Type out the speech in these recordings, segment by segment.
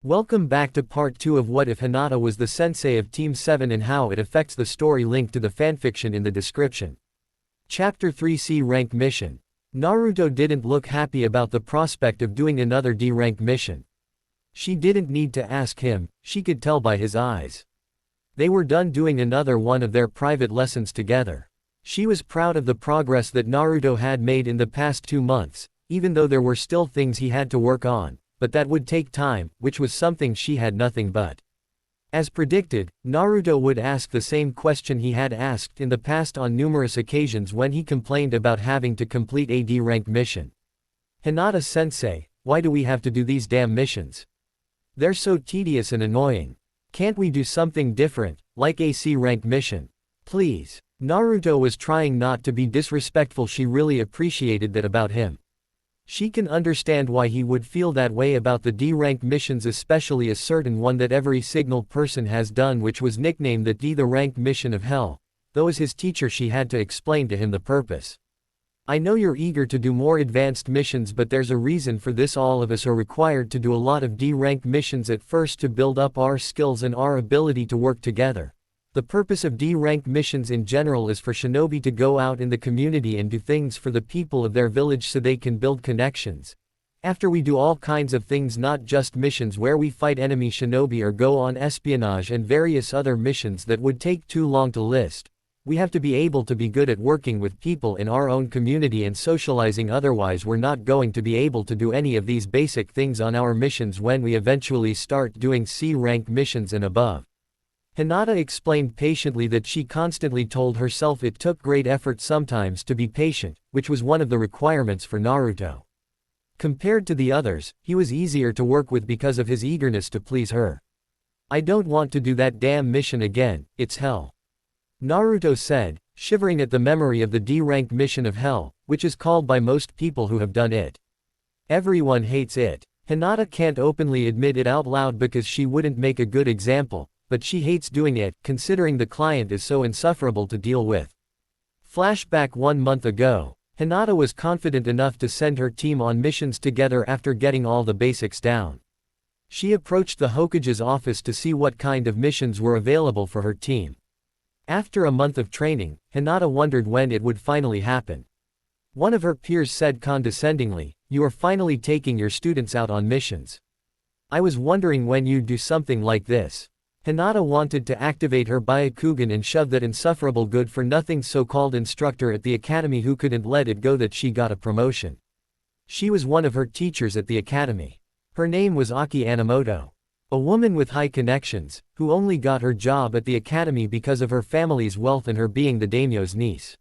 Welcome back to part 2 of What If Hinata was the sensei of Team 7 and how it affects the story. Link to the fanfiction in the description. Chapter 3 C Rank Mission. Naruto didn't look happy about the prospect of doing another D rank mission. She didn't need to ask him, she could tell by his eyes. They were done doing another one of their private lessons together. She was proud of the progress that Naruto had made in the past 2 months, even though there were still things he had to work on, but that would take time, which was something she had nothing but. As predicted, Naruto would ask the same question he had asked in the past on numerous occasions when he complained about having to complete a D rank mission. Hinata-sensei, why do we have to do these damn missions? They're so tedious and annoying. Can't we do something different, like a C rank mission? Please. Naruto was trying not to be disrespectful. She really appreciated that about him. She can understand why he would feel that way about the D rank missions, especially a certain one that every signal person has done, which was nicknamed the D the rank mission of hell, though as his teacher she had to explain to him the purpose. I know you're eager to do more advanced missions, but there's a reason for this. All of us are required to do a lot of D rank missions at first to build up our skills and our ability to work together. The purpose of D rank missions in general is for shinobi to go out in the community and do things for the people of their village so they can build connections. After we do all kinds of things, not just missions where we fight enemy shinobi or go on espionage and various other missions that would take too long to list, we have to be able to be good at working with people in our own community and socializing, otherwise we're not going to be able to do any of these basic things on our missions when we eventually start doing C rank missions and above. Hinata explained patiently that she constantly told herself it took great effort sometimes to be patient, which was one of the requirements for Naruto. Compared to the others, he was easier to work with because of his eagerness to please her. I don't want to do that damn mission again, it's hell. Naruto said, shivering at the memory of the D rank mission of hell, which is called by most people who have done it. Everyone hates it. Hinata can't openly admit it out loud because she wouldn't make a good example, but she hates doing it, considering the client is so insufferable to deal with. Flashback 1 month ago. Hinata was confident enough to send her team on missions together after getting all the basics down. She approached the Hokage's office to see what kind of missions were available for her team. After a month of training, Hinata wondered when it would finally happen. One of her peers said condescendingly, "You are finally taking your students out on missions. I was wondering when you'd do something like this." Hinata wanted to activate her Byakugan and shove that insufferable good-for-nothing so-called instructor at the academy who couldn't let it go that she got a promotion. She was one of her teachers at the academy. Her name was Aki Animoto. A woman with high connections, who only got her job at the academy because of her family's wealth and her being the daimyo's niece.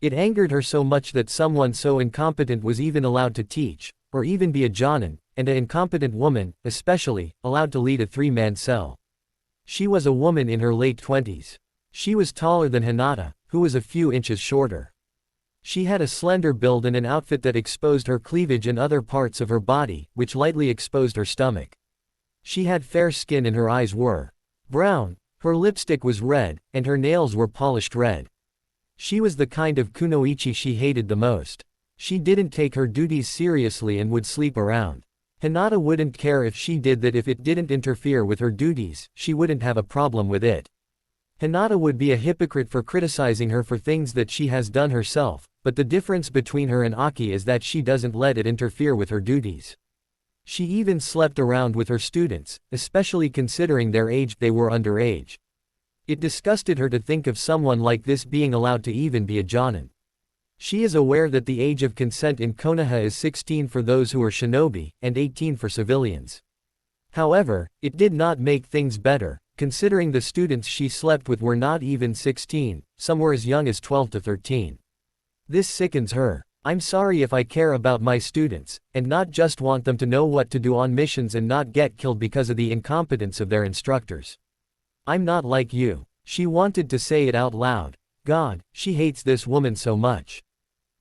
It angered her so much that someone so incompetent was even allowed to teach, or even be a Jonin, and an incompetent woman, especially, allowed to lead a 3-man cell. She was a woman in her late 20s. She was taller than Hinata, who was a few inches shorter. She had a slender build and an outfit that exposed her cleavage and other parts of her body, which lightly exposed her stomach. She had fair skin and her eyes were brown, her lipstick was red, and her nails were polished red. She was the kind of kunoichi she hated the most. She didn't take her duties seriously and would sleep around. Hinata wouldn't care if she did that. If it didn't interfere with her duties, she wouldn't have a problem with it. Hinata would be a hypocrite for criticizing her for things that she has done herself, but the difference between her and Aki is that she doesn't let it interfere with her duties. She even slept around with her students, especially considering their age. They were underage. It disgusted her to think of someone like this being allowed to even be a Jonin. She is aware that the age of consent in Konoha is 16 for those who are shinobi, and 18 for civilians. However, it did not make things better, considering the students she slept with were not even 16, some were as young as 12 to 13. This sickens her. I'm sorry if I care about my students, and not just want them to know what to do on missions and not get killed because of the incompetence of their instructors. I'm not like you. She wanted to say it out loud. God, she hates this woman so much.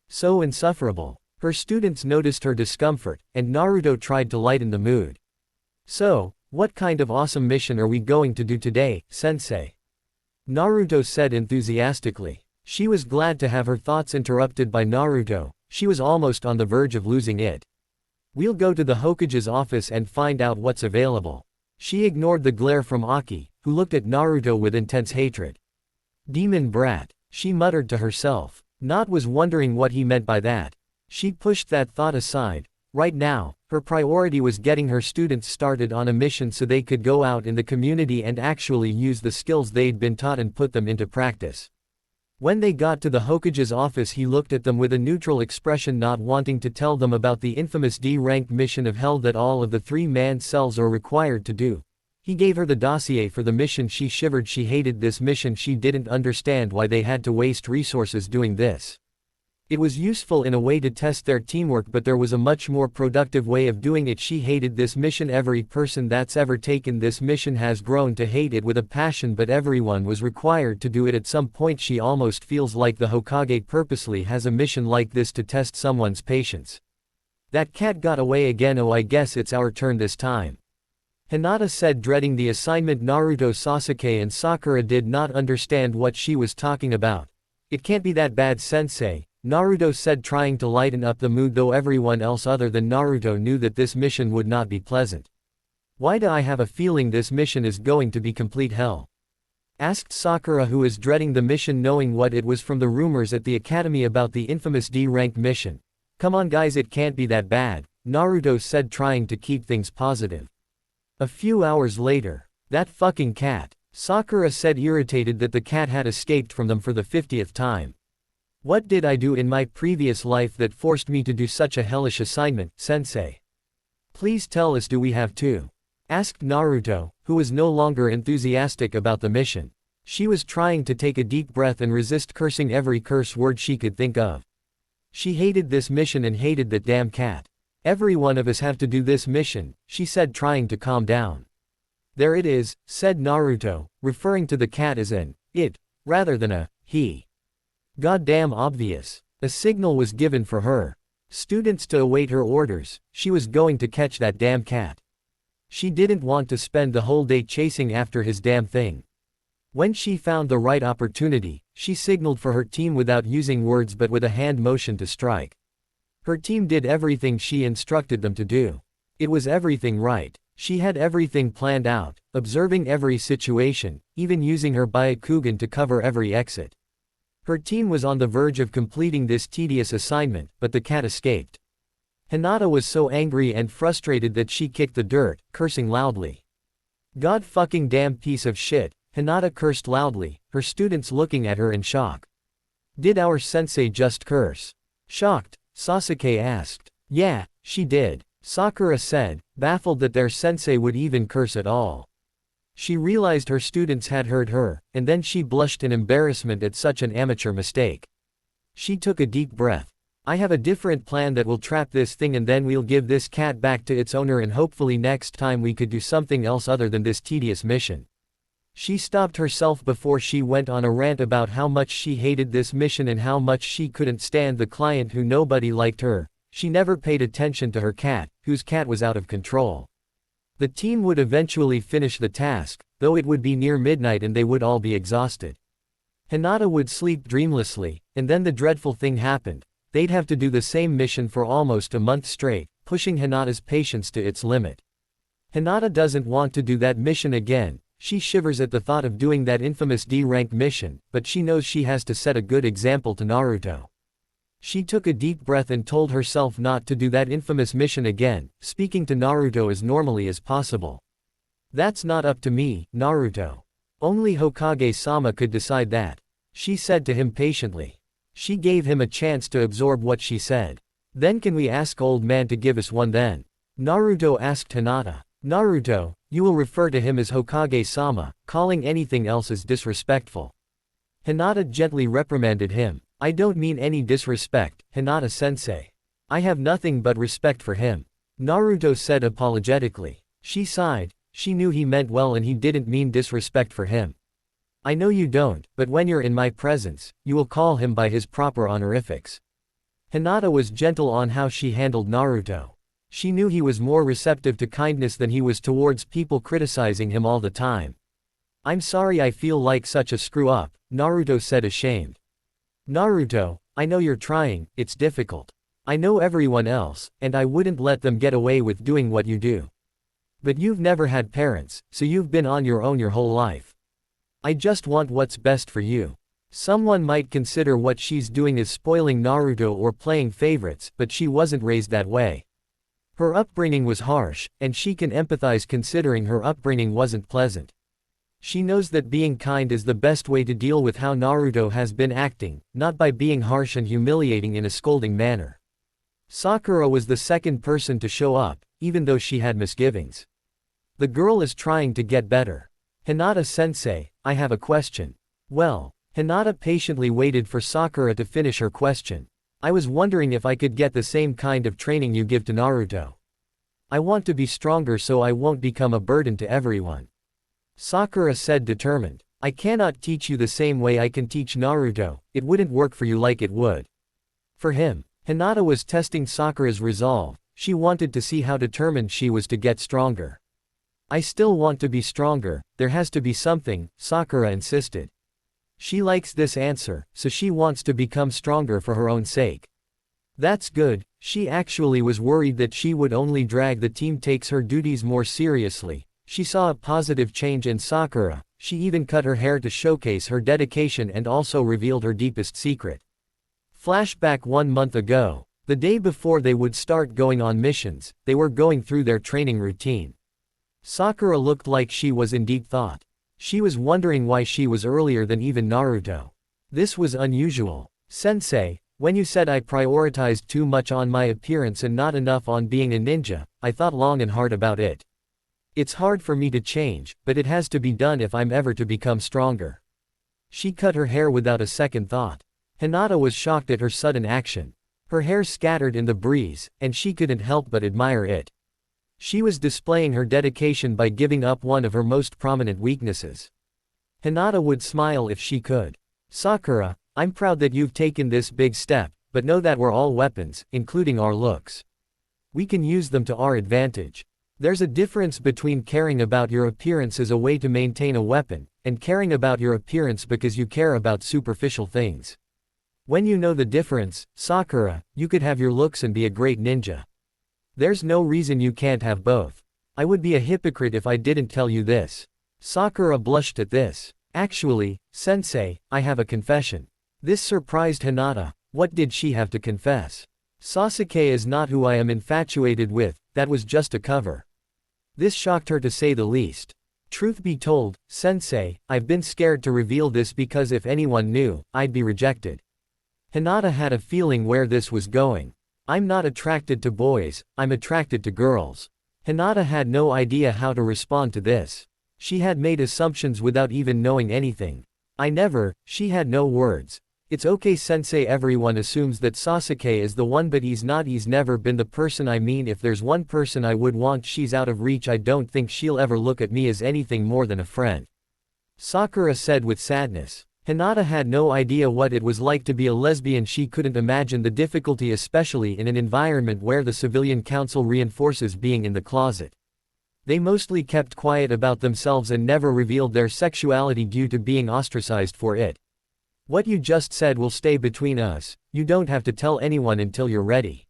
So insufferable. Her students noticed her discomfort, and Naruto tried to lighten the mood. So, what kind of awesome mission are we going to do today, sensei? Naruto said enthusiastically. She was glad to have her thoughts interrupted by Naruto. She was almost on the verge of losing it. We'll go to the Hokage's office and find out what's available. She ignored the glare from Aki, who looked at Naruto with intense hatred. Demon brat, she muttered to herself. Not was wondering what he meant by that. She pushed that thought aside. Right now, her priority was getting her students started on a mission so they could go out in the community and actually use the skills they'd been taught and put them into practice. When they got to the Hokage's office, he looked at them with a neutral expression, not wanting to tell them about the infamous D-rank mission of hell that all of the three-man cells are required to do. He gave her the dossier for the mission. She shivered. She hated this mission. She didn't understand why they had to waste resources doing this. It was useful in a way to test their teamwork, but there was a much more productive way of doing it. She hated this mission. Every person that's ever taken this mission has grown to hate it with a passion, but everyone was required to do it at some point. She almost feels like the Hokage purposely has a mission like this to test someone's patience. That cat got away again. Oh, I guess it's our turn this time. Hinata said, dreading the assignment. Naruto, Sasuke and Sakura did not understand what she was talking about. It can't be that bad, sensei, Naruto said, trying to lighten up the mood, though everyone else other than Naruto knew that this mission would not be pleasant. Why do I have a feeling this mission is going to be complete hell? Asked Sakura, who is dreading the mission, knowing what it was from the rumors at the academy about the infamous D-rank mission. Come on guys, it can't be that bad, Naruto said, trying to keep things positive. A few hours later, that fucking cat, Sakura said, irritated that the cat had escaped from them for the 50th time. What did I do in my previous life that forced me to do such a hellish assignment, sensei? Please tell us, do we have to? Asked Naruto, who was no longer enthusiastic about the mission. She was trying to take a deep breath and resist cursing every curse word she could think of. She hated this mission and hated that damn cat. Every one of us have to do this mission, she said, trying to calm down. There it is, said Naruto, referring to the cat as an it, rather than a he. Goddamn obvious. A signal was given for her students to await her orders. She was going to catch that damn cat. She didn't want to spend the whole day chasing after his damn thing. When she found the right opportunity, she signaled for her team without using words but with a hand motion to strike. Her team did everything she instructed them to do. It was everything right. She had everything planned out, observing every situation, even using her Byakugan to cover every exit. Her team was on the verge of completing this tedious assignment, but the cat escaped. Hinata was so angry and frustrated that she kicked the dirt, cursing loudly. God fucking damn piece of shit, Hinata cursed loudly, her students looking at her in shock. Did our sensei just curse? Shocked, Sasuke asked. Yeah, she did, Sakura said, baffled that their sensei would even curse at all. She realized her students had heard her, and then she blushed in embarrassment at such an amateur mistake. She took a deep breath. I have a different plan that will trap this thing, and then we'll give this cat back to its owner, and hopefully next time we could do something else other than this tedious mission. She stopped herself before she went on a rant about how much she hated this mission and how much she couldn't stand the client who nobody liked her. She never paid attention to her cat, whose cat was out of control. The team would eventually finish the task, though it would be near midnight and they would all be exhausted. Hinata would sleep dreamlessly, and then the dreadful thing happened. They'd have to do the same mission for almost a month straight, pushing Hinata's patience to its limit. Hinata doesn't want to do that mission again. She shivers at the thought of doing that infamous D-rank mission, but she knows she has to set a good example to Naruto. She took a deep breath and told herself not to do that infamous mission again, speaking to Naruto as normally as possible. That's not up to me, Naruto. Only Hokage-sama could decide that, she said to him patiently. She gave him a chance to absorb what she said. Then can we ask old man to give us one then? Naruto asked Hinata. Naruto, you will refer to him as Hokage-sama, calling anything else as disrespectful. Hinata gently reprimanded him. I don't mean any disrespect, Hinata-sensei. I have nothing but respect for him, Naruto said apologetically. She sighed. She knew he meant well and he didn't mean disrespect for him. I know you don't, but when you're in my presence, you will call him by his proper honorifics. Hinata was gentle on how she handled Naruto. She knew he was more receptive to kindness than he was towards people criticizing him all the time. I'm sorry I feel like such a screw-up, Naruto said, ashamed. Naruto, I know you're trying, it's difficult. I know everyone else, and I wouldn't let them get away with doing what you do. But you've never had parents, so you've been on your own your whole life. I just want what's best for you. Someone might consider what she's doing is spoiling Naruto or playing favorites, but she wasn't raised that way. Her upbringing was harsh, and she can empathize considering her upbringing wasn't pleasant. She knows that being kind is the best way to deal with how Naruto has been acting, not by being harsh and humiliating in a scolding manner. Sakura was the second person to show up, even though she had misgivings. The girl is trying to get better. Hinata-sensei, I have a question. Well, Hinata patiently waited for Sakura to finish her question. I was wondering if I could get the same kind of training you give to Naruto. I want to be stronger so I won't become a burden to everyone. Sakura said determined. I cannot teach you the same way I can teach Naruto, it wouldn't work for you like it would. For him, Hinata was testing Sakura's resolve, she wanted to see how determined she was to get stronger. I still want to be stronger, there has to be something, Sakura insisted. She likes this answer, so she wants to become stronger for her own sake. That's good, she actually was worried that she would only drag the team takes her duties more seriously. She saw a positive change in Sakura, she even cut her hair to showcase her dedication and also revealed her deepest secret. Flashback 1 month ago. The day before they would start going on missions, they were going through their training routine. Sakura looked like she was in deep thought. She was wondering why she was earlier than even Naruto. This was unusual. Sensei, when you said I prioritized too much on my appearance and not enough on being a ninja, I thought long and hard about it. It's hard for me to change, but it has to be done if I'm ever to become stronger. She cut her hair without a second thought. Hinata was shocked at her sudden action. Her hair scattered in the breeze, and she couldn't help but admire it. She was displaying her dedication by giving up one of her most prominent weaknesses. Hinata would smile if she could. Sakura, I'm proud that you've taken this big step, but know that we're all weapons, including our looks. We can use them to our advantage. There's a difference between caring about your appearance as a way to maintain a weapon, and caring about your appearance because you care about superficial things. When you know the difference, Sakura, you could have your looks and be a great ninja. There's no reason you can't have both. I would be a hypocrite if I didn't tell you this. Sakura blushed at this. Actually, sensei, I have a confession. This surprised Hinata. What did she have to confess? Sasuke is not who I am infatuated with, that was just a cover. This shocked her to say the least. Truth be told, sensei, I've been scared to reveal this because if anyone knew, I'd be rejected. Hinata had a feeling where this was going. I'm not attracted to boys, I'm attracted to girls. Hinata had no idea how to respond to this. She had made assumptions without even knowing anything. She had no words. It's okay sensei, everyone assumes that Sasuke is the one but he's not, he's never been the person. I mean, if there's one person I would want, she's out of reach. I don't think she'll ever look at me as anything more than a friend. Sakura said with sadness. Hinata had no idea what it was like to be a lesbian. She couldn't imagine the difficulty, especially in an environment where the civilian council reinforces being in the closet. They mostly kept quiet about themselves and never revealed their sexuality due to being ostracized for it. What you just said will stay between us, you don't have to tell anyone until you're ready.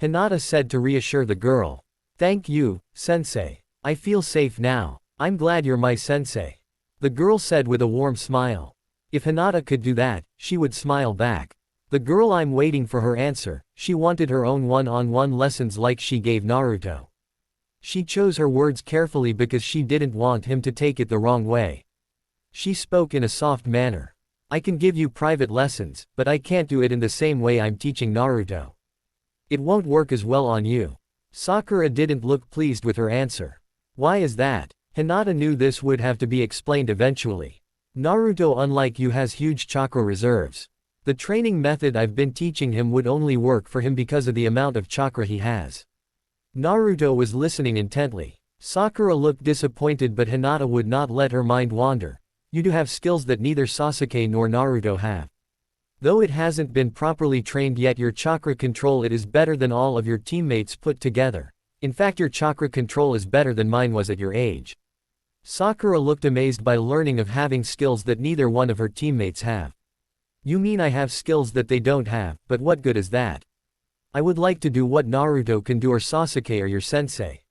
Hinata said to reassure the girl. Thank you, sensei. I feel safe now. I'm glad you're my sensei. The girl said with a warm smile. If Hinata could do that, she would smile back. The girl, I'm waiting for her answer. She wanted her own one-on-one lessons like she gave Naruto. She chose her words carefully because she didn't want him to take it the wrong way. She spoke in a soft manner. I can give you private lessons, but I can't do it in the same way I'm teaching Naruto. It won't work as well on you. Sakura didn't look pleased with her answer. Why is that? Hinata knew this would have to be explained eventually. Naruto, unlike you, has huge chakra reserves. The training method I've been teaching him would only work for him because of the amount of chakra he has. Naruto was listening intently. Sakura looked disappointed, but Hinata would not let her mind wander. You do have skills that neither Sasuke nor Naruto have. Though it hasn't been properly trained yet, your chakra control, it is better than all of your teammates put together. In fact, your chakra control is better than mine was at your age. Sakura looked amazed by learning of having skills that neither one of her teammates have. You mean I have skills that they don't have, but what good is that? I would like to do what Naruto can do or Sasuke or your sensei.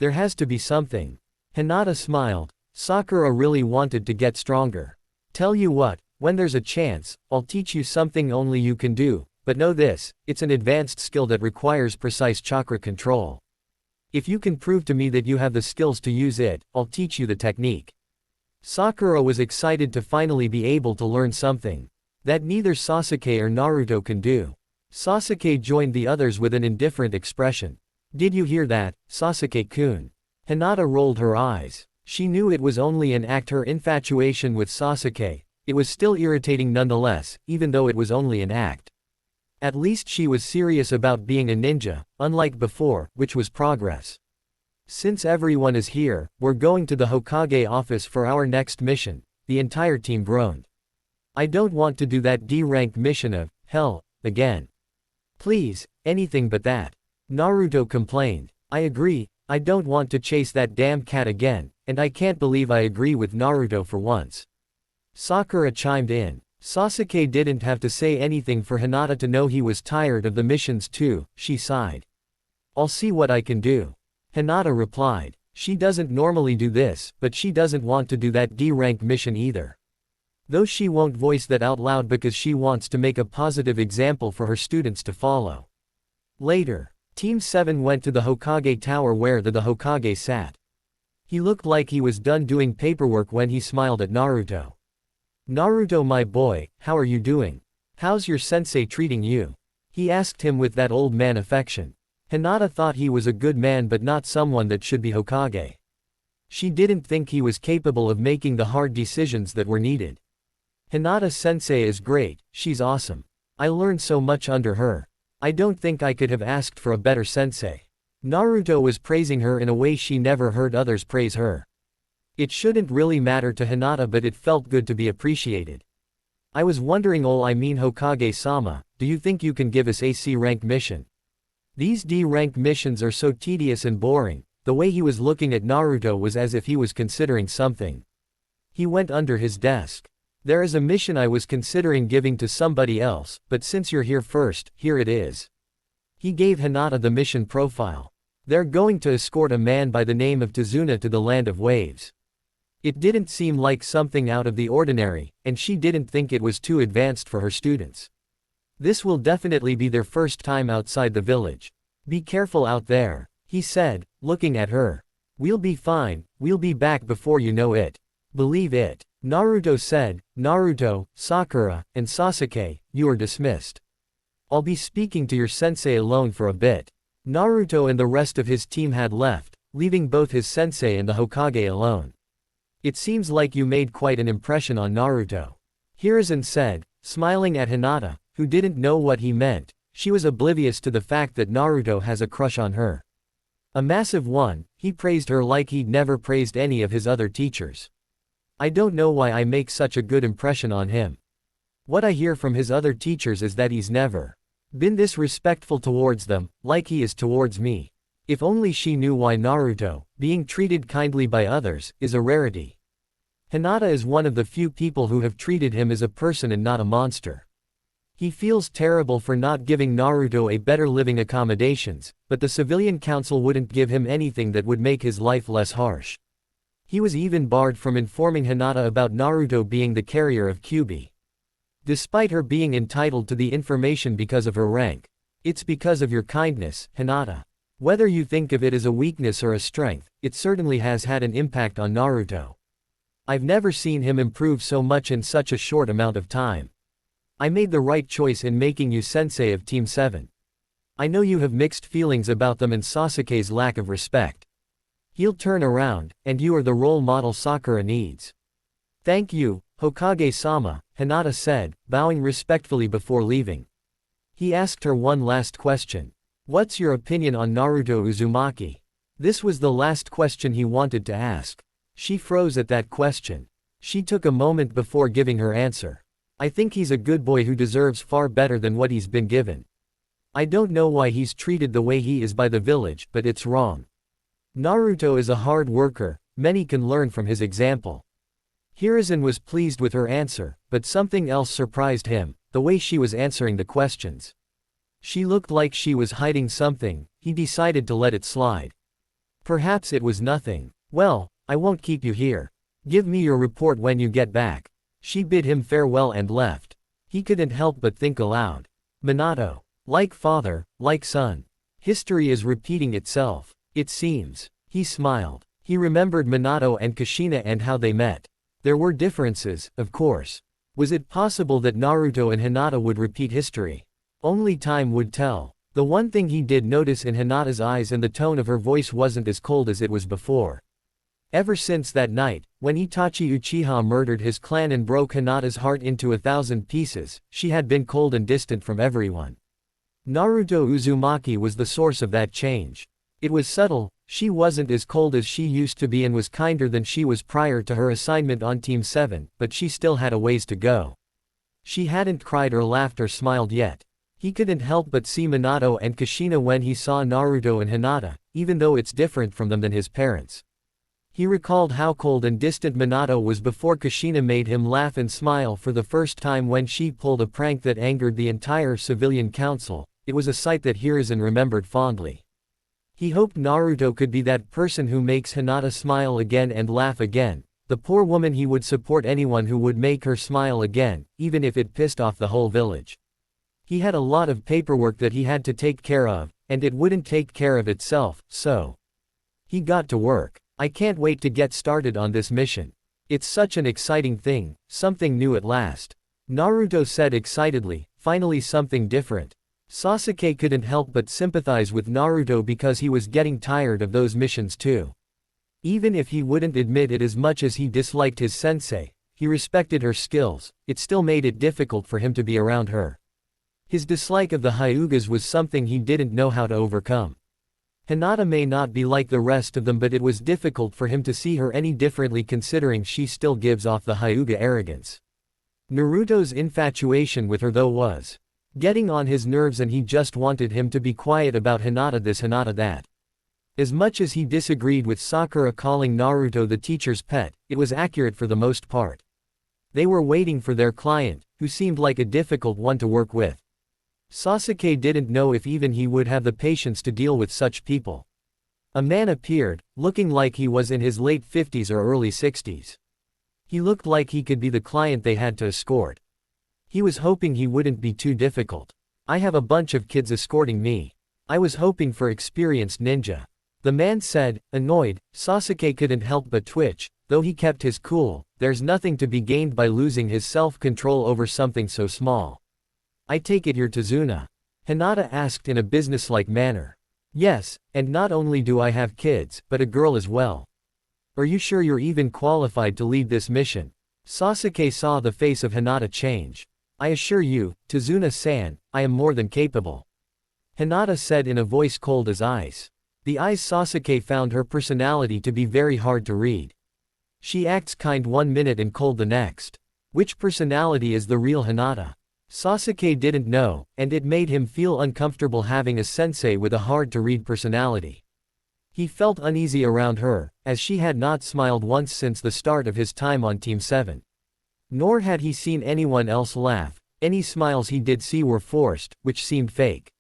There has to be something. Hinata smiled. Sakura really wanted to get stronger. Tell you what, when there's a chance, I'll teach you something only you can do, but know this, it's an advanced skill that requires precise chakra control. If you can prove to me that you have the skills to use it, I'll teach you the technique. Sakura was excited to finally be able to learn something that neither Sasuke or Naruto can do. Sasuke joined the others with an indifferent expression. Did you hear that, Sasuke-kun? Hinata rolled her eyes. She knew it was only an act. Her infatuation with Sasuke, it was still irritating nonetheless, even though it was only an act. At least she was serious about being a ninja, unlike before, which was progress. Since everyone is here, we're going to the Hokage office for our next mission, the entire team groaned. I don't want to do that D-rank mission of, hell, again. Please, anything but that. Naruto complained. I agree, I don't want to chase that damn cat again, and I can't believe I agree with Naruto for once. Sakura chimed in. Sasuke didn't have to say anything for Hinata to know he was tired of the missions too, she sighed. I'll see what I can do. Hinata replied. She doesn't normally do this, but she doesn't want to do that D-rank mission either. Though she won't voice that out loud because she wants to make a positive example for her students to follow. Later, Team 7 went to the Hokage Tower where the Hokage sat. He looked like he was done doing paperwork when he smiled at Naruto. Naruto, my boy, how are you doing? How's your sensei treating you? He asked him with that old man affection. Hinata thought he was a good man but not someone that should be Hokage. She didn't think he was capable of making the hard decisions that were needed. Hinata sensei is great, she's awesome. I learned so much under her. I don't think I could have asked for a better sensei. Naruto was praising her in a way she never heard others praise her. It shouldn't really matter to Hinata, but it felt good to be appreciated. I was wondering, Hokage-sama, do you think you can give us a C-rank mission? These D-rank missions are so tedious and boring. The way he was looking at Naruto was as if he was considering something. He went under his desk. There is a mission I was considering giving to somebody else, but since you're here first, here it is. He gave Hinata the mission profile. They're going to escort a man by the name of Tazuna to the Land of Waves. It didn't seem like something out of the ordinary, and she didn't think it was too advanced for her students. This will definitely be their first time outside the village. Be careful out there, he said, looking at her. We'll be fine, we'll be back before you know it. Believe it. Naruto said. Naruto, Sakura, and Sasuke, you are dismissed. I'll be speaking to your sensei alone for a bit. Naruto and the rest of his team had left, leaving both his sensei and the Hokage alone. It seems like you made quite an impression on Naruto. Hiruzen said, smiling at Hinata, who didn't know what he meant. She was oblivious to the fact that Naruto has a crush on her. A massive one. He praised her like he'd never praised any of his other teachers. I don't know why I make such a good impression on him. What I hear from his other teachers is that he's never been this respectful towards them, like he is towards me. If only she knew why Naruto, being treated kindly by others, is a rarity. Hinata is one of the few people who have treated him as a person and not a monster. He feels terrible for not giving Naruto a better living accommodations, but the civilian council wouldn't give him anything that would make his life less harsh. He was even barred from informing Hinata about Naruto being the carrier of Kyuubi. Despite her being entitled to the information because of her rank. It's because of your kindness, Hinata. Whether you think of it as a weakness or a strength, it certainly has had an impact on Naruto. I've never seen him improve so much in such a short amount of time. I made the right choice in making you sensei of Team 7. I know you have mixed feelings about them and Sasuke's lack of respect. He'll turn around, and you are the role model Sakura needs. Thank you, Hokage-sama, Hinata said, bowing respectfully before leaving. He asked her one last question. What's your opinion on Naruto Uzumaki? This was the last question he wanted to ask. She froze at that question. She took a moment before giving her answer. I think he's a good boy who deserves far better than what he's been given. I don't know why he's treated the way he is by the village, but it's wrong. Naruto is a hard worker, many can learn from his example. Hiruzen was pleased with her answer, but something else surprised him, the way she was answering the questions. She looked like she was hiding something. He decided to let it slide. Perhaps it was nothing. Well, I won't keep you here. Give me your report when you get back. She bid him farewell and left. He couldn't help but think aloud. Minato. Like father, like son. History is repeating itself. It seems. He smiled. He remembered Minato and Kushina and how they met. There were differences, of course. Was it possible that Naruto and Hinata would repeat history? Only time would tell. The one thing he did notice in Hinata's eyes and the tone of her voice wasn't as cold as it was before. Ever since that night, when Itachi Uchiha murdered his clan and broke Hinata's heart into 1,000 pieces, she had been cold and distant from everyone. Naruto Uzumaki was the source of that change. It was subtle. She wasn't as cold as she used to be and was kinder than she was prior to her assignment on Team 7, but she still had a ways to go. She hadn't cried or laughed or smiled yet. He couldn't help but see Minato and Kushina when he saw Naruto and Hinata, even though it's different from them than his parents. He recalled how cold and distant Minato was before Kushina made him laugh and smile for the first time when she pulled a prank that angered the entire civilian council. It was a sight that Hiruzen remembered fondly. He hoped Naruto could be that person who makes Hinata smile again and laugh again, the poor woman. He would support anyone who would make her smile again, even if it pissed off the whole village. He had a lot of paperwork that he had to take care of, and it wouldn't take care of itself, so he got to work. I can't wait to get started on this mission. It's such an exciting thing, something new at last. Naruto said excitedly, finally something different. Sasuke couldn't help but sympathize with Naruto because he was getting tired of those missions too. Even if he wouldn't admit it, as much as he disliked his sensei, he respected her skills, it still made it difficult for him to be around her. His dislike of the Hyugas was something he didn't know how to overcome. Hinata may not be like the rest of them, but it was difficult for him to see her any differently considering she still gives off the Hyuga arrogance. Naruto's infatuation with her though was getting on his nerves, and he just wanted him to be quiet about Hinata this, Hinata that. As much as he disagreed with Sakura calling Naruto the teacher's pet, it was accurate for the most part. They were waiting for their client, who seemed like a difficult one to work with. Sasuke didn't know if even he would have the patience to deal with such people. A man appeared, looking like he was in his late 50s or early 60s. He looked like he could be the client they had to escort. He was hoping he wouldn't be too difficult. I have a bunch of kids escorting me. I was hoping for experienced ninja. The man said, annoyed. Sasuke couldn't help but twitch, though he kept his cool. There's nothing to be gained by losing his self-control over something so small. I take it you're Tazuna? Hinata asked in a businesslike manner. Yes, and not only do I have kids, but a girl as well. Are you sure you're even qualified to lead this mission? Sasuke saw the face of Hinata change. I assure you, Tazuna-san, I am more than capable. Hinata said in a voice cold as ice. The eyes Sasuke found her personality to be very hard to read. She acts kind one minute and cold the next. Which personality is the real Hinata? Sasuke didn't know, and it made him feel uncomfortable having a sensei with a hard-to-read personality. He felt uneasy around her, as she had not smiled once since the start of his time on Team 7. Nor had he seen anyone else laugh. Any smiles he did see were forced, which seemed fake.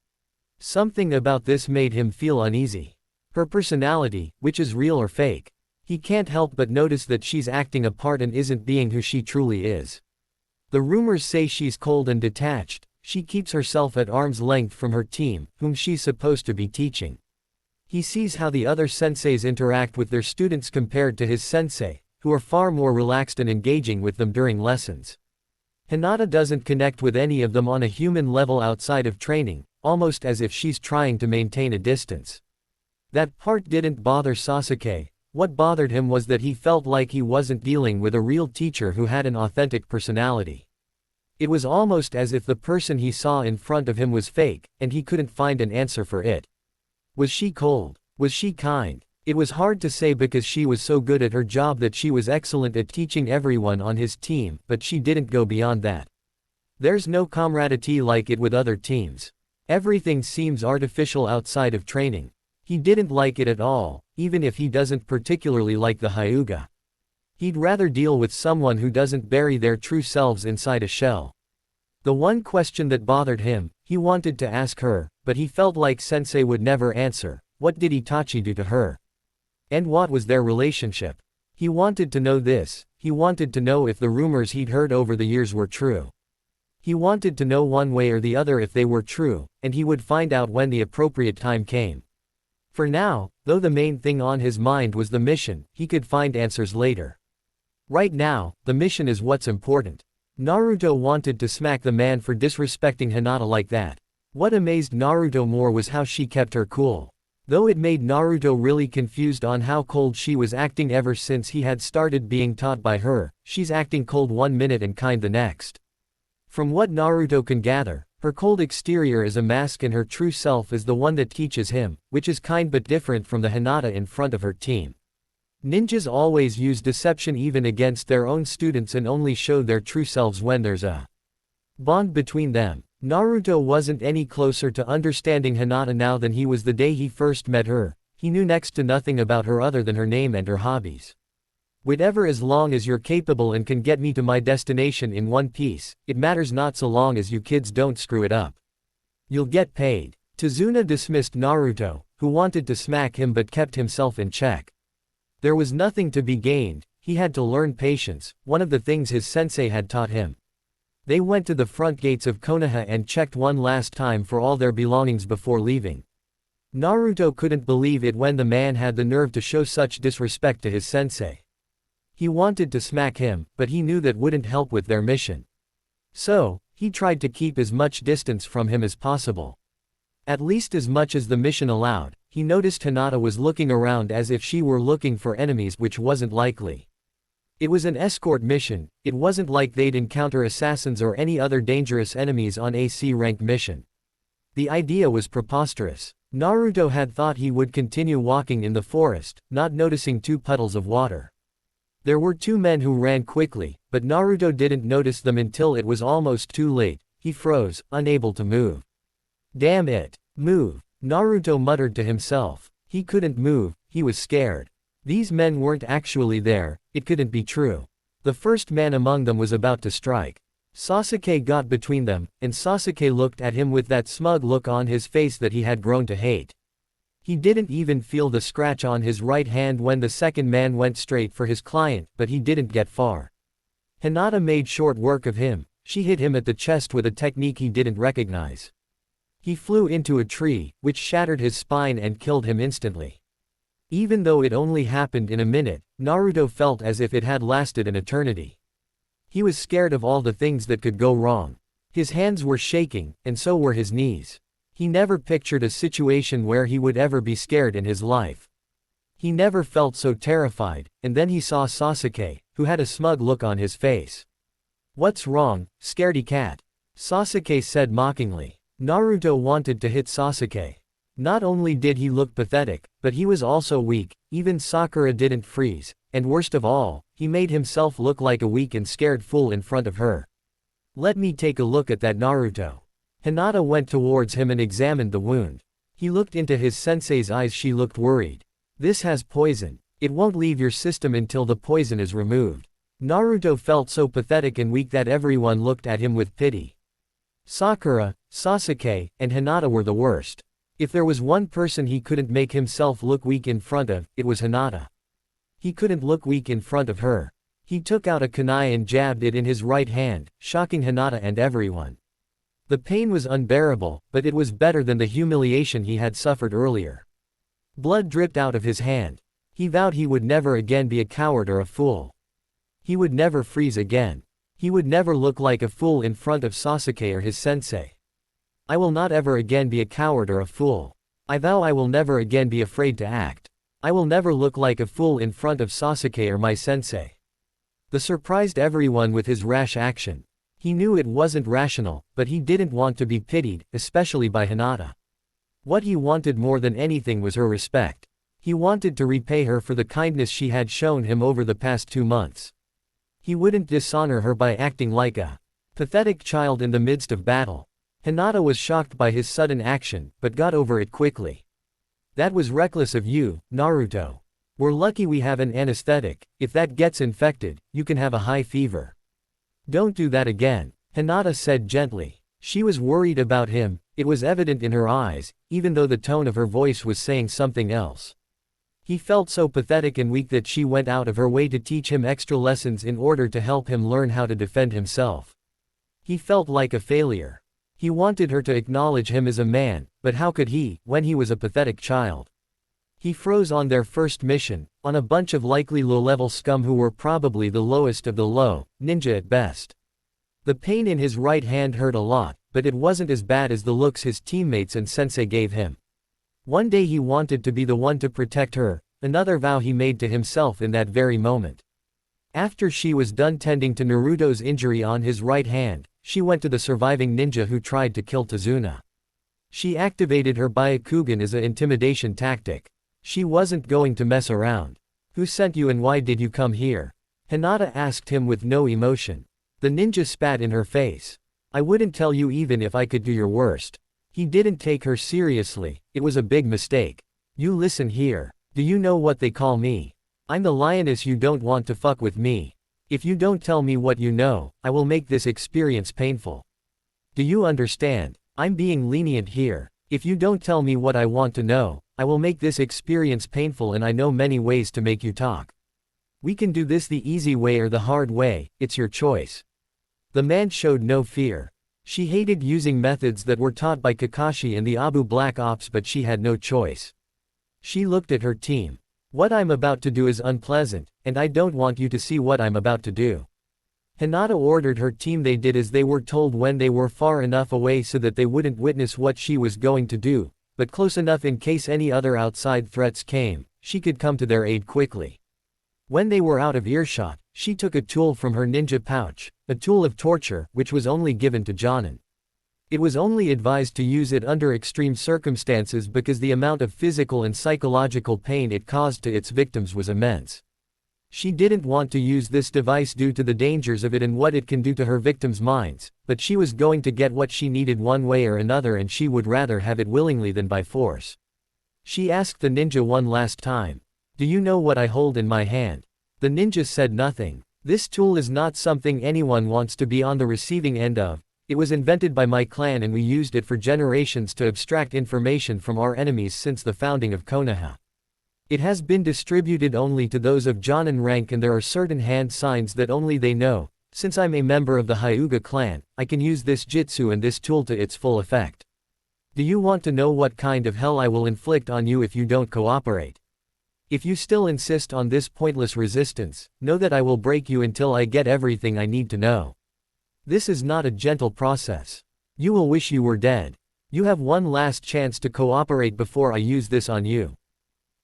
Something about this made him feel uneasy. Her personality, which is real or fake. He can't help but notice that she's acting a part and isn't being who she truly is. The rumors say she's cold and detached. She keeps herself at arm's length from her team, whom she's supposed to be teaching. He sees how the other senseis interact with their students compared to his sensei, who are far more relaxed and engaging with them during lessons. Hinata doesn't connect with any of them on a human level outside of training, almost as if she's trying to maintain a distance. That part didn't bother Sasuke. What bothered him was that he felt like he wasn't dealing with a real teacher who had an authentic personality. It was almost as if the person he saw in front of him was fake, and he couldn't find an answer for it. Was she cold? Was she kind? It was hard to say because she was so good at her job that she was excellent at teaching everyone on his team, but she didn't go beyond that. There's no camaraderie like it with other teams. Everything seems artificial outside of training. He didn't like it at all, even if he doesn't particularly like the Hyuga. He'd rather deal with someone who doesn't bury their true selves inside a shell. The one question that bothered him, he wanted to ask her, but he felt like Sensei would never answer. What did Itachi do to her? And what was their relationship? He wanted to know this. He wanted to know if the rumors he'd heard over the years were true. He wanted to know one way or the other if they were true, and he would find out when the appropriate time came. For now, though the main thing on his mind was the mission, he could find answers later. Right now, the mission is what's important. Naruto wanted to smack the man for disrespecting Hinata like that. What amazed Naruto more was how she kept her cool. Though it made Naruto really confused on how cold she was acting ever since he had started being taught by her. She's acting cold one minute and kind the next. From what Naruto can gather, her cold exterior is a mask and her true self is the one that teaches him, which is kind but different from the Hinata in front of her team. Ninjas always use deception even against their own students and only show their true selves when there's a bond between them. Naruto wasn't any closer to understanding Hinata now than he was the day he first met her. He knew next to nothing about her other than her name and her hobbies. Whatever, as long as you're capable and can get me to my destination in one piece, it matters not so long as you kids don't screw it up. You'll get paid. Tazuna dismissed Naruto, who wanted to smack him but kept himself in check. There was nothing to be gained. He had to learn patience, one of the things his sensei had taught him. They went to the front gates of Konoha and checked one last time for all their belongings before leaving. Naruto couldn't believe it when the man had the nerve to show such disrespect to his sensei. He wanted to smack him, but he knew that wouldn't help with their mission. So, he tried to keep as much distance from him as possible. At least as much as the mission allowed. He noticed Hinata was looking around as if she were looking for enemies, which wasn't likely. It was an escort mission. It wasn't like they'd encounter assassins or any other dangerous enemies on a C-rank mission. The idea was preposterous. Naruto had thought he would continue walking in the forest, not noticing two puddles of water. There were two men who ran quickly, but Naruto didn't notice them until it was almost too late. He froze, unable to move. Damn it. Move. Naruto muttered to himself. He couldn't move, he was scared. These men weren't actually there, it couldn't be true. The first man among them was about to strike. Sasuke got between them, and Sasuke looked at him with that smug look on his face that he had grown to hate. He didn't even feel the scratch on his right hand when the second man went straight for his client, but he didn't get far. Hinata made short work of him. She hit him at the chest with a technique he didn't recognize. He flew into a tree, which shattered his spine and killed him instantly. Even though it only happened in a minute, Naruto felt as if it had lasted an eternity. He was scared of all the things that could go wrong. His hands were shaking, and so were his knees. He never pictured a situation where he would ever be scared in his life. He never felt so terrified, and then he saw Sasuke, who had a smug look on his face. "What's wrong, scaredy cat?" Sasuke said mockingly. Naruto wanted to hit Sasuke. Not only did he look pathetic, but he was also weak. Even Sakura didn't freeze, and worst of all, he made himself look like a weak and scared fool in front of her. "Let me take a look at that, Naruto." Hinata went towards him and examined the wound. He looked into his sensei's eyes. She looked worried. "This has poison. It won't leave your system until the poison is removed." Naruto felt so pathetic and weak that everyone looked at him with pity. Sakura, Sasuke, and Hinata were the worst. If there was one person he couldn't make himself look weak in front of, it was Hinata. He couldn't look weak in front of her. He took out a kunai and jabbed it in his right hand, shocking Hinata and everyone. The pain was unbearable, but it was better than the humiliation he had suffered earlier. Blood dripped out of his hand. He vowed he would never again be a coward or a fool. He would never freeze again. He would never look like a fool in front of Sasuke or his sensei. "I will not ever again be a coward or a fool. I vow I will never again be afraid to act. I will never look like a fool in front of Sasuke or my sensei." The surprised everyone with his rash action. He knew it wasn't rational, but he didn't want to be pitied, especially by Hinata. What he wanted more than anything was her respect. He wanted to repay her for the kindness she had shown him over the past 2 months. He wouldn't dishonor her by acting like a pathetic child in the midst of battle. Hinata was shocked by his sudden action, but got over it quickly. "That was reckless of you, Naruto. We're lucky we have an anesthetic. If that gets infected, you can have a high fever. Don't do that again," Hinata said gently. She was worried about him. It was evident in her eyes, even though the tone of her voice was saying something else. He felt so pathetic and weak that she went out of her way to teach him extra lessons in order to help him learn how to defend himself. He felt like a failure. He wanted her to acknowledge him as a man, but how could he, when he was a pathetic child? He froze on their first mission, on a bunch of likely low-level scum who were probably the lowest of the low, ninja at best. The pain in his right hand hurt a lot, but it wasn't as bad as the looks his teammates and sensei gave him. One day he wanted to be the one to protect her, another vow he made to himself in that very moment. After she was done tending to Naruto's injury on his right hand, she went to the surviving ninja who tried to kill Tazuna. She activated her Byakugan as an intimidation tactic. She wasn't going to mess around. "Who sent you and why did you come here?" Hinata asked him with no emotion. The ninja spat in her face. "I wouldn't tell you even if I could do your worst." He didn't take her seriously. "It was a big mistake. You listen here. Do you know what they call me? I'm the lioness. You don't want to fuck with me. If you don't tell me what you know, I will make this experience painful. Do you understand? I'm being lenient here. If you don't tell me what I want to know, I will make this experience painful, and I know many ways to make you talk. We can do this the easy way or the hard way, it's your choice." The man showed no fear. She hated using methods that were taught by Kakashi and the Abu Black Ops, but she had no choice. She looked at her team. "What I'm about to do is unpleasant, and I don't want you to see what I'm about to do." Hinata ordered her team. They did as they were told when they were far enough away so that they wouldn't witness what she was going to do, but close enough in case any other outside threats came, she could come to their aid quickly. When they were out of earshot, she took a tool from her ninja pouch, a tool of torture, which was only given to Jonin. It was only advised to use it under extreme circumstances because the amount of physical and psychological pain it caused to its victims was immense. She didn't want to use this device due to the dangers of it and what it can do to her victims' minds, but she was going to get what she needed one way or another, and she would rather have it willingly than by force. She asked the ninja one last time, "Do you know what I hold in my hand?" The ninja said nothing. "This tool is not something anyone wants to be on the receiving end of. It was invented by my clan and we used it for generations to abstract information from our enemies since the founding of Konoha. It has been distributed only to those of Jonin rank, and there are certain hand signs that only they know. Since I'm a member of the Hyuga clan, I can use this jutsu and this tool to its full effect. Do you want to know what kind of hell I will inflict on you if you don't cooperate? If you still insist on this pointless resistance, know that I will break you until I get everything I need to know. This is not a gentle process. You will wish you were dead. You have one last chance to cooperate before I use this on you,"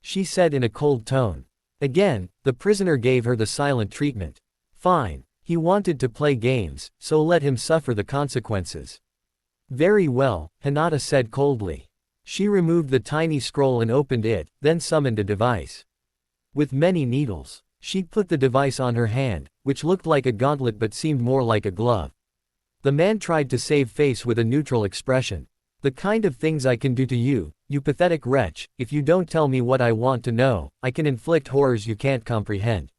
she said in a cold tone. Again, the prisoner gave her the silent treatment. Fine. He wanted to play games, so let him suffer the consequences. "Very well," Hinata said coldly. She removed the tiny scroll and opened it, then summoned a device. With many needles, she put the device on her hand, which looked like a gauntlet but seemed more like a glove. The man tried to save face with a neutral expression. "The kind of things I can do to you, you pathetic wretch, if you don't tell me what I want to know, I can inflict horrors you can't comprehend.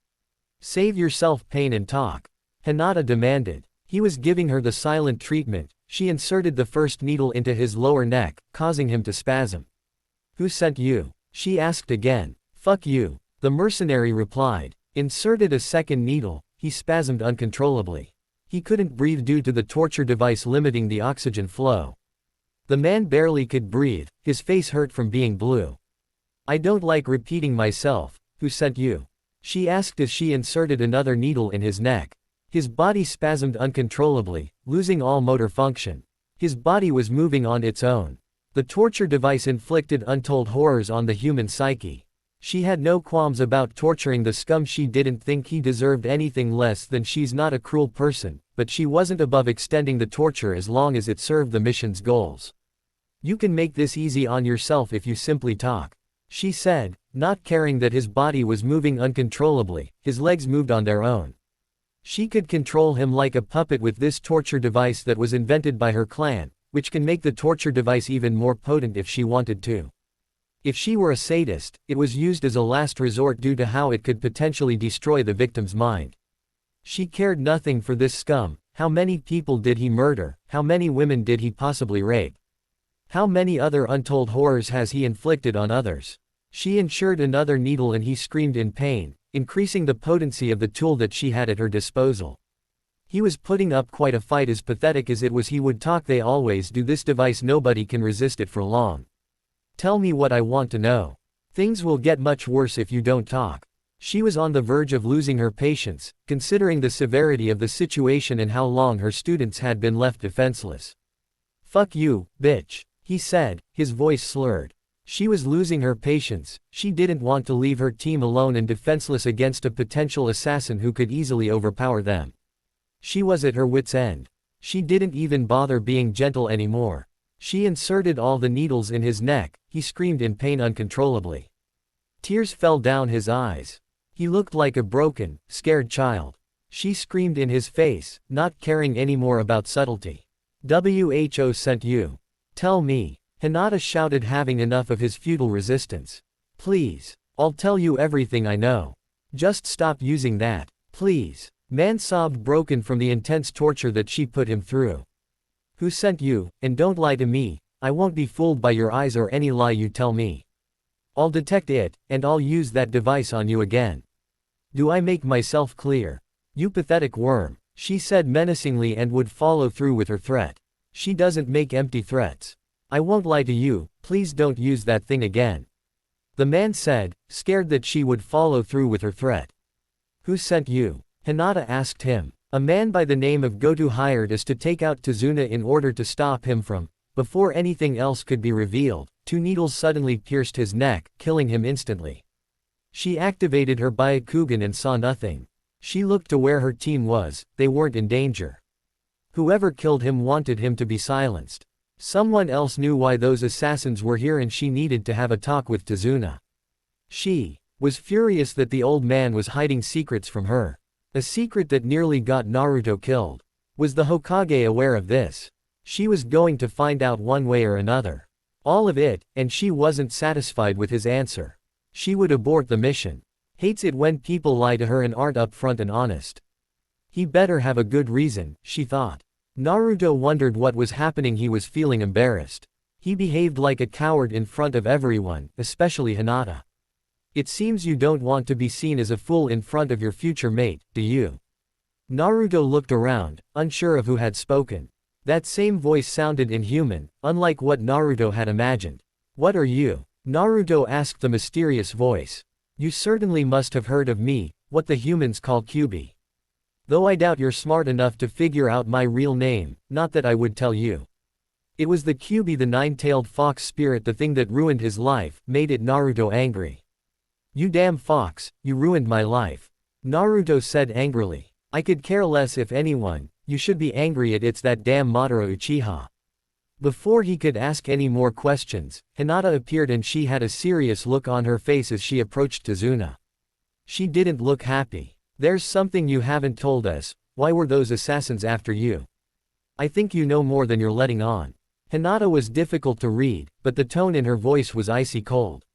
Save yourself pain and talk," Hinata demanded. He was giving her the silent treatment. She inserted the first needle into his lower neck, causing him to spasm. "Who sent you?" she asked again. "Fuck you," the mercenary replied. Inserted a second needle, he spasmed uncontrollably. He couldn't breathe due to the torture device limiting the oxygen flow. The man barely could breathe, his face hurt from being blue. "I don't like repeating myself. Who sent you?" she asked as she inserted another needle in his neck. His body spasmed uncontrollably, losing all motor function. His body was moving on its own. The torture device inflicted untold horrors on the human psyche. She had no qualms about torturing the scum. She didn't think he deserved anything less than. She's not a cruel person, but she wasn't above extending the torture as long as it served the mission's goals. "You can make this easy on yourself if you simply talk," she said, not caring that his body was moving uncontrollably. His legs moved on their own. She could control him like a puppet with this torture device that was invented by her clan, which can make the torture device even more potent if she wanted to. If she were a sadist, it was used as a last resort due to how it could potentially destroy the victim's mind. She cared nothing for this scum. How many people did he murder? How many women did he possibly rape? How many other untold horrors has he inflicted on others? She inserted another needle and he screamed in pain, increasing the potency of the tool that she had at her disposal. He was putting up quite a fight. As pathetic as it was, he would talk. They always do this device, nobody can resist it for long. Tell me what I want to know. Things will get much worse if you don't talk. She was on the verge of losing her patience, considering the severity of the situation and how long her students had been left defenseless. Fuck you, bitch, he said, his voice slurred. She was losing her patience. She didn't want to leave her team alone and defenseless against a potential assassin who could easily overpower them. She was at her wit's end. She didn't even bother being gentle anymore. She inserted all the needles in his neck. He screamed in pain uncontrollably. Tears fell down his eyes. He looked like a broken, scared child. She screamed in his face, not caring anymore about subtlety. "Who sent you? Tell me," Hinata shouted, having enough of his futile resistance. "Please. I'll tell you everything I know. Just stop using that, please." Man sobbed, broken from the intense torture that she put him through. "Who sent you? And don't lie to me. I won't be fooled by your eyes or any lie you tell me. I'll detect it, and I'll use that device on you again. Do I make myself clear? You pathetic worm," she said menacingly, and would follow through with her threat. "She doesn't make empty threats. I won't lie to you, please don't use that thing again," the man said, scared that she would follow through with her threat. "Who sent you?" Hinata asked him. "A man by the name of Goto hired us to take out Tazuna in order to stop him from." Before anything else could be revealed, 2 needles suddenly pierced his neck, killing him instantly. She activated her Byakugan and saw nothing. She looked to where her team was. They weren't in danger. Whoever killed him wanted him to be silenced. Someone else knew why those assassins were here, and she needed to have a talk with Tazuna. She was furious that the old man was hiding secrets from her. A secret that nearly got Naruto killed. Was the Hokage aware of this? She was going to find out one way or another. All of it, and she wasn't satisfied with his answer. She would abort the mission. Hates it when people lie to her and aren't upfront and honest. He better have a good reason, she thought. Naruto wondered what was happening. He was feeling embarrassed. He behaved like a coward in front of everyone, especially Hinata. "It seems you don't want to be seen as a fool in front of your future mate, do you?" Naruto looked around, unsure of who had spoken. That same voice sounded inhuman, unlike what Naruto had imagined. "What are you?" Naruto asked the mysterious voice. "You certainly must have heard of me, what the humans call Kyuubi. Though I doubt you're smart enough to figure out my real name, not that I would tell you." It was the Kyuubi, the 9-tailed fox spirit, the thing that ruined his life, made it Naruto angry. "You damn fox, you ruined my life," Naruto said angrily. "I could care less if anyone, you should be angry at it's that damn Madara Uchiha." Before he could ask any more questions, Hinata appeared and she had a serious look on her face as she approached Tazuna. She didn't look happy. "There's something you haven't told us. Why were those assassins after you? I think you know more than you're letting on." Hinata was difficult to read, but the tone in her voice was icy cold.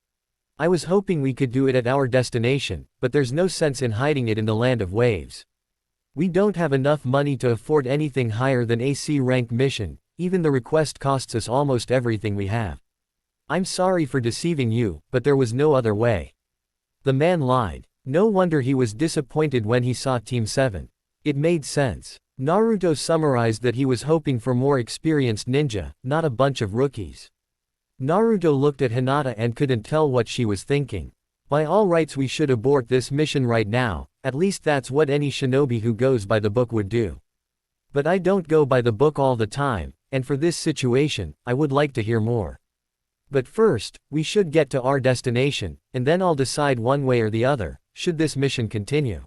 "I was hoping we could do it at our destination, but there's no sense in hiding it in the land of waves. We don't have enough money to afford anything higher than AC rank mission. Even the request costs us almost everything we have. I'm sorry for deceiving you, but there was no other way." The man lied. No wonder he was disappointed when he saw Team 7. It made sense. Naruto summarized that he was hoping for more experienced ninja, not a bunch of rookies. Naruto looked at Hinata and couldn't tell what she was thinking. By all rights we should abort this mission right now, at least that's what any shinobi who goes by the book would do. But I don't go by the book all the time, and for this situation, I would like to hear more. But first, we should get to our destination, and then I'll decide one way or the other, should this mission continue.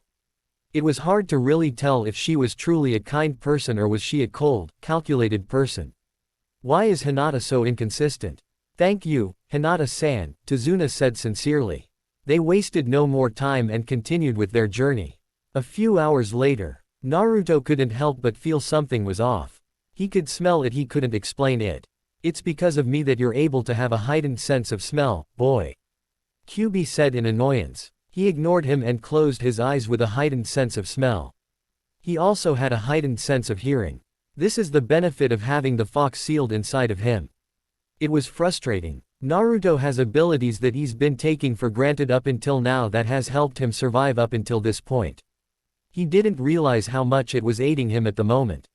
It was hard to really tell if she was truly a kind person or was she a cold, calculated person. Why is Hinata so inconsistent? "Thank you, Hinata-san," Tazuna said sincerely. They wasted no more time and continued with their journey. A few hours later, Naruto couldn't help but feel something was off. He could smell it, he couldn't explain it. "It's because of me that you're able to have a heightened sense of smell, boy," Kyuubi said in annoyance. He ignored him and closed his eyes with a heightened sense of smell. He also had a heightened sense of hearing. This is the benefit of having the fox sealed inside of him. It was frustrating. Naruto has abilities that he's been taking for granted up until now that has helped him survive up until this point. He didn't realize how much it was aiding him at the moment.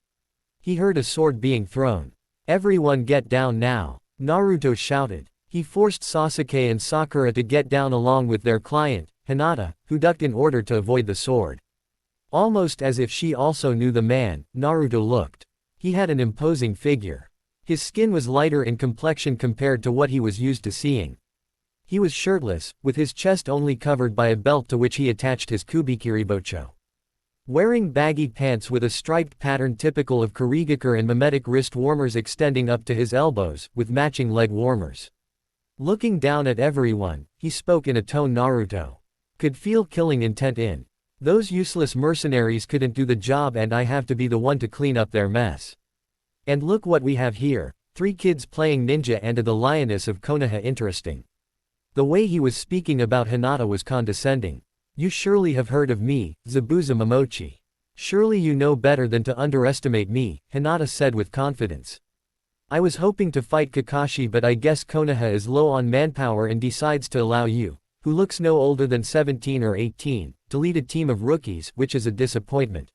He heard a sword being thrown. "Everyone get down now," Naruto shouted. He forced Sasuke and Sakura to get down along with their client, Hinata, who ducked in order to avoid the sword. Almost as if she also knew the man, Naruto looked. He had an imposing figure. His skin was lighter in complexion compared to what he was used to seeing. He was shirtless, with his chest only covered by a belt to which he attached his kubikiribocho. Wearing baggy pants with a striped pattern typical of Kurigakure and mimetic wrist warmers extending up to his elbows, with matching leg warmers. Looking down at everyone, he spoke in a tone Naruto could feel killing intent in. "Those useless mercenaries couldn't do the job and I have to be the one to clean up their mess. And look what we have here, 3 kids playing ninja and the lioness of Konoha interesting." The way he was speaking about Hinata was condescending. "You surely have heard of me, Zabuza Momochi. Surely you know better than to underestimate me," Hinata said with confidence. "I was hoping to fight Kakashi but I guess Konoha is low on manpower and decides to allow you, who looks no older than 17 or 18, to lead a team of rookies, which is a disappointment."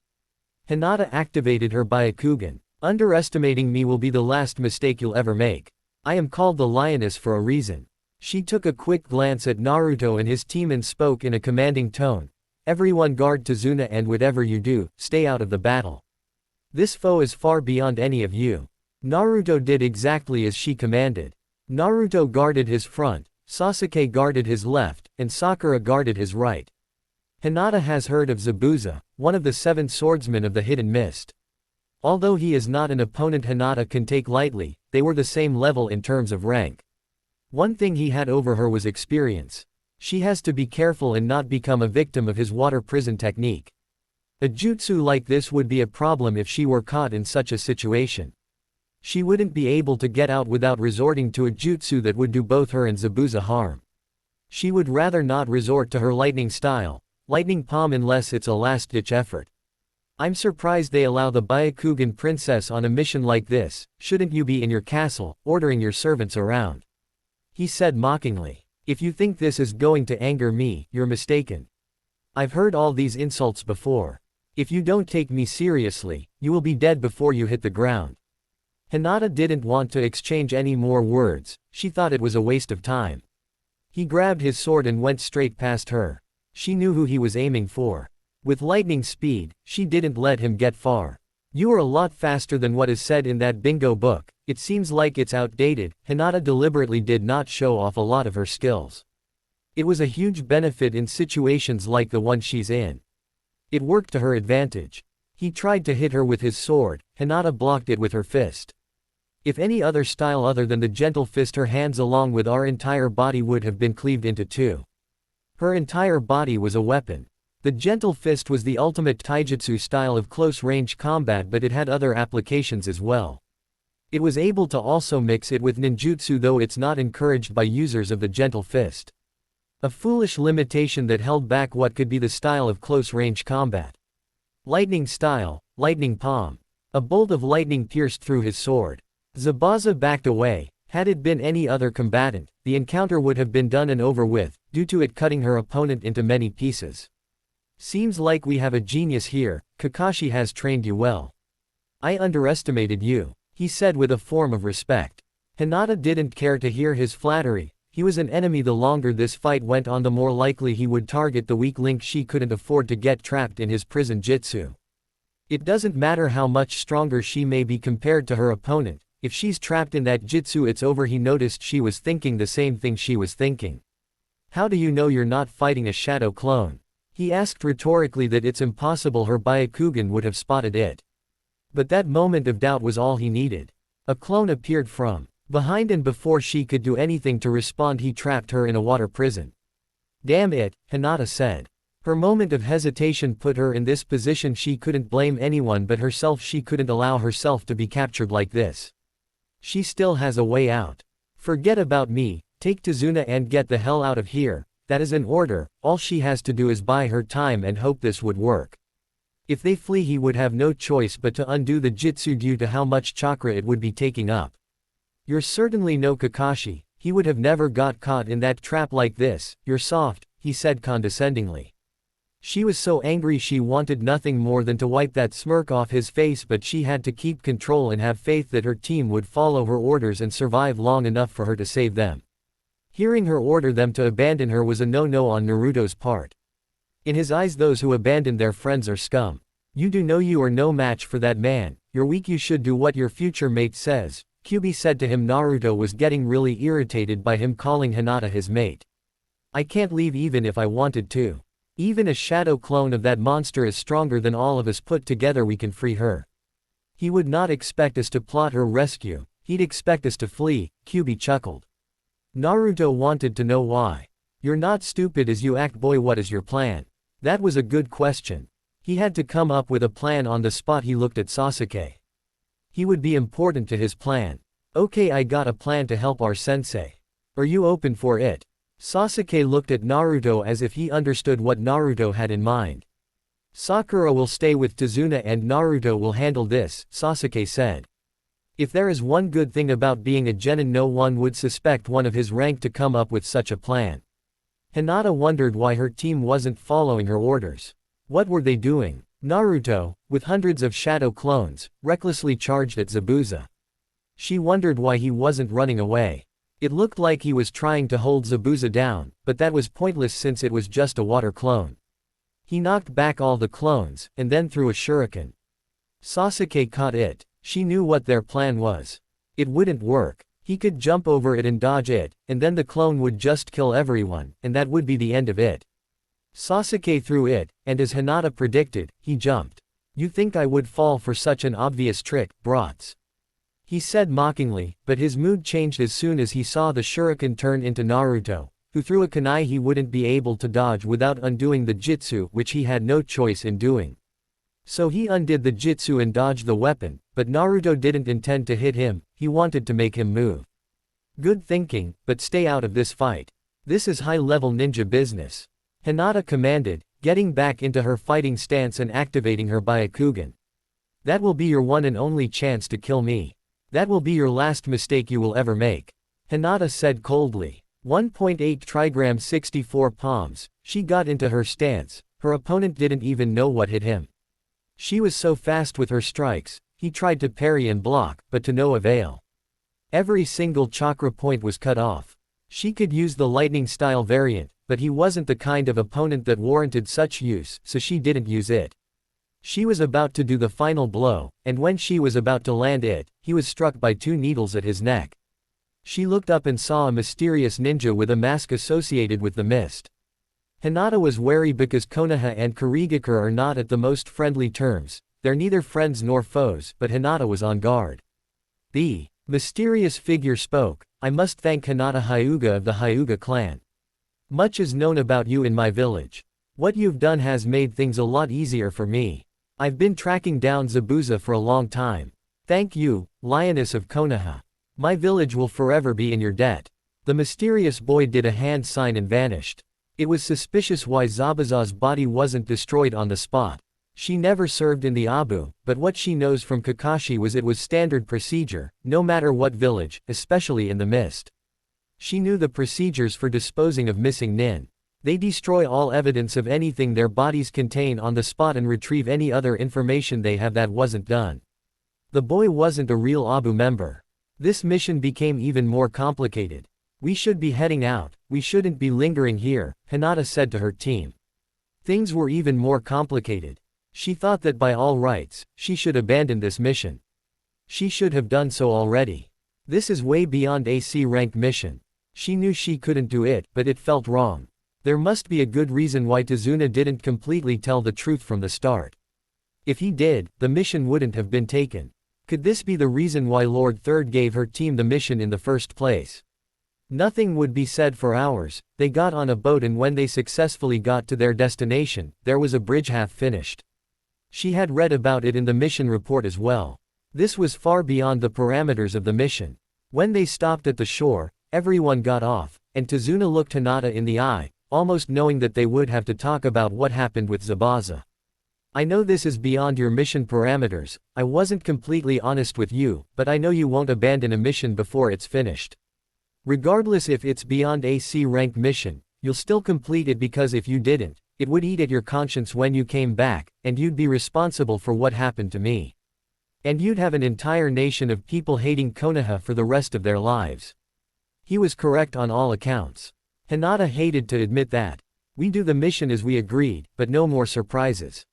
Hinata activated her Byakugan. "Underestimating me will be the last mistake you'll ever make. I am called the lioness for a reason." She took a quick glance at Naruto and his team and spoke in a commanding tone. "Everyone guard Tazuna and whatever you do, stay out of the battle. This foe is far beyond any of you." Naruto did exactly as she commanded. Naruto guarded his front, Sasuke guarded his left, and Sakura guarded his right. Hinata has heard of Zabuza, one of the 7 swordsmen of the Hidden Mist. Although he is not an opponent Hinata can take lightly, they were the same level in terms of rank. One thing he had over her was experience. She has to be careful and not become a victim of his water prison technique. A jutsu like this would be a problem if she were caught in such a situation. She wouldn't be able to get out without resorting to a jutsu that would do both her and Zabuza harm. She would rather not resort to her lightning style, lightning palm, unless it's a last-ditch effort. "I'm surprised they allow the Byakugan princess on a mission like this. Shouldn't you be in your castle, ordering your servants around?" he said mockingly. "If you think this is going to anger me, you're mistaken. I've heard all these insults before. If you don't take me seriously, you will be dead before you hit the ground." Hinata didn't want to exchange any more words, she thought it was a waste of time. He grabbed his sword and went straight past her. She knew who he was aiming for. With lightning speed, she didn't let him get far. "You are a lot faster than what is said in that bingo book. It seems like it's outdated." Hinata deliberately did not show off a lot of her skills. It was a huge benefit in situations like the one she's in. It worked to her advantage. He tried to hit her with his sword, Hinata blocked it with her fist. If any other style other than the gentle fist, her hands along with our entire body would have been cleaved into 2. Her entire body was a weapon. The gentle fist was the ultimate taijutsu style of close-range combat, but it had other applications as well. It was able to also mix it with ninjutsu, though it's not encouraged by users of the gentle fist. A foolish limitation that held back what could be the style of close-range combat. Lightning style, lightning palm. A bolt of lightning pierced through his sword. Zabuza backed away. Had it been any other combatant, the encounter would have been done and over with, due to it cutting her opponent into many pieces. "Seems like we have a genius here. Kakashi has trained you well. I underestimated you," he said with a form of respect. Hinata didn't care to hear his flattery. He was an enemy. The longer this fight went on, the more likely he would target the weak link she couldn't afford to get trapped in his prison jitsu. It doesn't matter how much stronger she may be compared to her opponent. If she's trapped in that jitsu, it's over. He noticed she was thinking the same thing she was thinking. "How do you know you're not fighting a shadow clone?" he asked rhetorically. That it's impossible. Her Byakugan would have spotted it. But that moment of doubt was all he needed. A clone appeared from behind, and before she could do anything to respond, he trapped her in a water prison. "Damn it," Hinata said. Her moment of hesitation put her in this position. She couldn't blame anyone but herself. She couldn't allow herself to be captured like this. She still has a way out. "Forget about me, take Tazuna and get the hell out of here." That is an order. All she has to do is buy her time and hope this would work. If they flee, he would have no choice but to undo the jitsu due to how much chakra it would be taking up. "You're certainly no Kakashi," He would have never got caught in that trap like this. You're soft, he said condescendingly. She was so angry she wanted nothing more than to wipe that smirk off his face, but she had to keep control and have faith that her team would follow her orders and survive long enough for her to save them. Hearing her order them to abandon her was a no-no on Naruto's part. In his eyes, those who abandon their friends are scum. You do know you are no match for that man. You're weak, you should do what your future mate says, Kyuubi said to him. Naruto was getting really irritated by him calling Hinata his mate. I can't leave even if I wanted to. Even a shadow clone of that monster is stronger than all of us put together. We can free her. He would not expect us to plot her rescue, he'd expect us to flee, Kyuubi chuckled. Naruto wanted to know why. You're not stupid as you act, boy. What is your plan? That was a good question. He had to come up with a plan on the spot. He looked at Sasuke. He would be important to his plan. Okay, I got a plan to help our sensei. Are you open for it? Sasuke looked at Naruto as if he understood what Naruto had in mind. Sakura will stay with Tazuna and Naruto will handle this, Sasuke said. If there is one good thing about being a genin, no one would suspect one of his rank to come up with such a plan. Hinata wondered why her team wasn't following her orders. What were they doing? Naruto, with hundreds of shadow clones, recklessly charged at Zabuza. She wondered why he wasn't running away. It looked like he was trying to hold Zabuza down, but that was pointless since it was just a water clone. He knocked back all the clones, and then threw a shuriken. Sasuke caught it. She knew what their plan was. It wouldn't work. He could jump over it and dodge it, and then the clone would just kill everyone, and that would be the end of it. Sasuke threw it, and as Hinata predicted, he jumped. You think I would fall for such an obvious trick, brats? He said mockingly, but his mood changed as soon as he saw the shuriken turn into Naruto, who threw a kunai he wouldn't be able to dodge without undoing the jutsu, which he had no choice in doing. So he undid the jutsu and dodged the weapon, but Naruto didn't intend to hit him, he wanted to make him move. Good thinking, but stay out of this fight. This is high-level ninja business. Hinata commanded, getting back into her fighting stance and activating her Byakugan. That will be your one and only chance to kill me. That will be your last mistake you will ever make. Hinata said coldly. 1.8 trigram 64 palms, she got into her stance, her opponent didn't even know what hit him. She was so fast with her strikes, he tried to parry and block, but to no avail. Every single chakra point was cut off. She could use the lightning style variant, but he wasn't the kind of opponent that warranted such use, so she didn't use it. She was about to do the final blow, and when she was about to land it, he was struck by 2 needles at his neck. She looked up and saw a mysterious ninja with a mask associated with the mist. Hinata was wary because Konoha and Kurigakure are not at the most friendly terms, they're neither friends nor foes, but Hinata was on guard. The mysterious figure spoke, I must thank Hinata Hyuga of the Hyuga clan. Much is known about you in my village. What you've done has made things a lot easier for me. I've been tracking down Zabuza for a long time. Thank you, Lioness of Konoha. My village will forever be in your debt. The mysterious boy did a hand sign and vanished. It was suspicious why Zabuza's body wasn't destroyed on the spot. She never served in the Abu, but what she knows from Kakashi was it was standard procedure, no matter what village, especially in the mist. She knew the procedures for disposing of missing nin. They destroy all evidence of anything their bodies contain on the spot and retrieve any other information they have that wasn't done. The boy wasn't a real Abu member. This mission became even more complicated. We should be heading out, we shouldn't be lingering here, Hinata said to her team. Things were even more complicated. She thought that by all rights, she should abandon this mission. She should have done so already. This is way beyond a C-rank mission. She knew she couldn't do it, but it felt wrong. There must be a good reason why Tazuna didn't completely tell the truth from the start. If he did, the mission wouldn't have been taken. Could this be the reason why Lord Third gave her team the mission in the first place? Nothing would be said for hours. They got on a boat, and when they successfully got to their destination, there was a bridge half finished. She had read about it in the mission report as well. This was far beyond the parameters of the mission. When they stopped at the shore, everyone got off, and Tazuna looked Hinata in the eye, almost knowing that they would have to talk about what happened with Zabuza. I know this is beyond your mission parameters, I wasn't completely honest with you, but I know you won't abandon a mission before it's finished. Regardless if it's beyond a C rank mission, you'll still complete it because if you didn't, it would eat at your conscience when you came back, and you'd be responsible for what happened to me. And you'd have an entire nation of people hating Konoha for the rest of their lives. He was correct on all accounts. Hinata hated to admit that. We do the mission as we agreed, but no more surprises.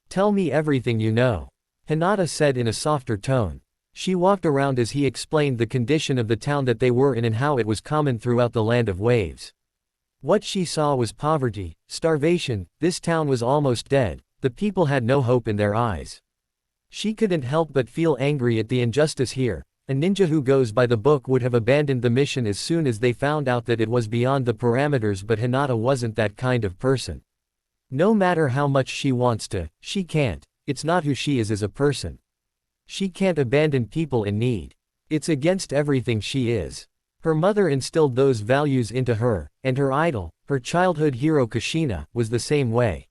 Tell me everything you know, Hinata said in a softer tone. She walked around as he explained the condition of the town that they were in and how it was common throughout the land of waves. What she saw was poverty, starvation, this town was almost dead, the people had no hope in their eyes. She couldn't help but feel angry at the injustice here. A ninja who goes by the book would have abandoned the mission as soon as they found out that it was beyond the parameters, but Hinata wasn't that kind of person. No matter how much she wants to, she can't. It's not who she is as a person. She can't abandon people in need. It's against everything she is. Her mother instilled those values into her, and her idol, her childhood hero Kushina, was the same way.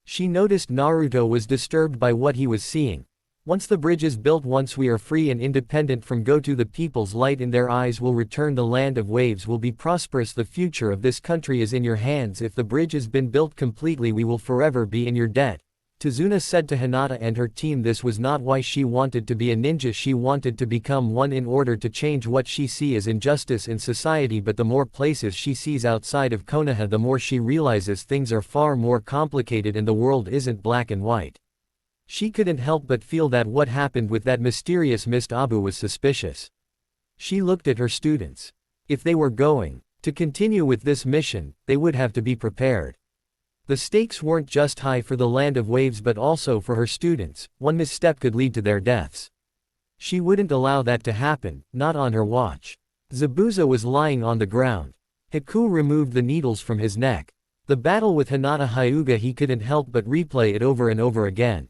She noticed Naruto was disturbed by what he was seeing. Once the bridge is built, once we are free and independent from Goto, the people's light in their eyes will return, the land of waves will be prosperous, the future of this country is in your hands. If the bridge has been built completely, we will forever be in your debt. Tazuna said to Hinata and her team this was not why she wanted to be a ninja, she wanted to become one in order to change what she sees as injustice in society, but the more places she sees outside of Konoha, the more she realizes things are far more complicated and the world isn't black and white. She couldn't help but feel that what happened with that mysterious Mist Abu was suspicious. She looked at her students. If they were going to continue with this mission, they would have to be prepared. The stakes weren't just high for the land of waves but also for her students. One misstep could lead to their deaths. She wouldn't allow that to happen, not on her watch. Zabuza was lying on the ground. Haku removed the needles from his neck. The battle with Hinata Hyuga, he couldn't help but replay it over and over again.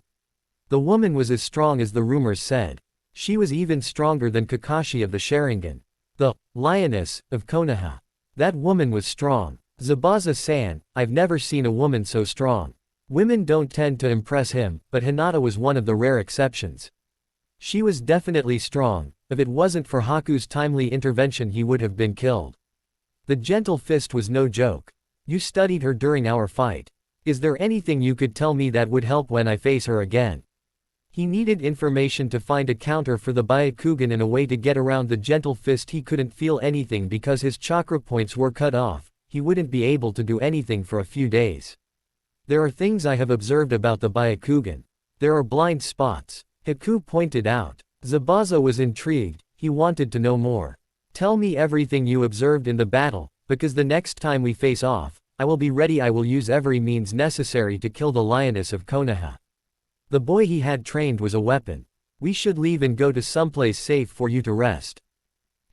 The woman was as strong as the rumors said. She was even stronger than Kakashi of the Sharingan. The lioness of Konoha. That woman was strong. Zabuza-san, I've never seen a woman so strong. Women don't tend to impress him, but Hinata was one of the rare exceptions. She was definitely strong. If it wasn't for Haku's timely intervention, he would have been killed. The gentle fist was no joke. You studied her during our fight. Is there anything you could tell me that would help when I face her again? He needed information to find a counter for the Byakugan and a way to get around the gentle fist. He couldn't feel anything because his chakra points were cut off. He wouldn't be able to do anything for a few days. There are things I have observed about the Byakugan. There are blind spots, Haku pointed out. Zabuza was intrigued. He wanted to know more. Tell me everything you observed in the battle, because the next time we face off, I will be ready. I will use every means necessary to kill the lioness of Konoha. The boy he had trained was a weapon. We should leave and go to someplace safe for you to rest,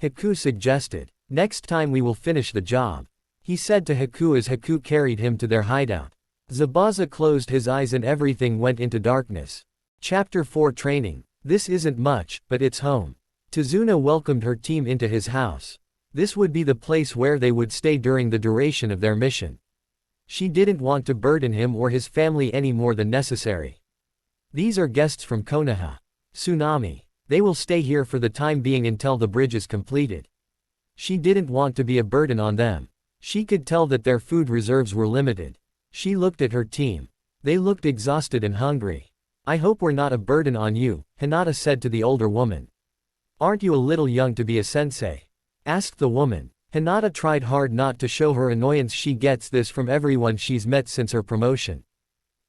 Haku suggested. Next time we will finish the job, he said to Haku as Haku carried him to their hideout. Zabuza closed his eyes and everything went into darkness. Chapter 4 Training. This isn't much, but it's home. Tazuna welcomed her team into his house. This would be the place where they would stay during the duration of their mission. She didn't want to burden him or his family any more than necessary. These are guests from Konoha. Tsunami. They will stay here for the time being until the bridge is completed. She didn't want to be a burden on them. She could tell that their food reserves were limited. She looked at her team. They looked exhausted and hungry. I hope we're not a burden on you, Hinata said to the older woman. Aren't you a little young to be a sensei? Asked the woman. Hinata tried hard not to show her annoyance. She gets this from everyone she's met since her promotion.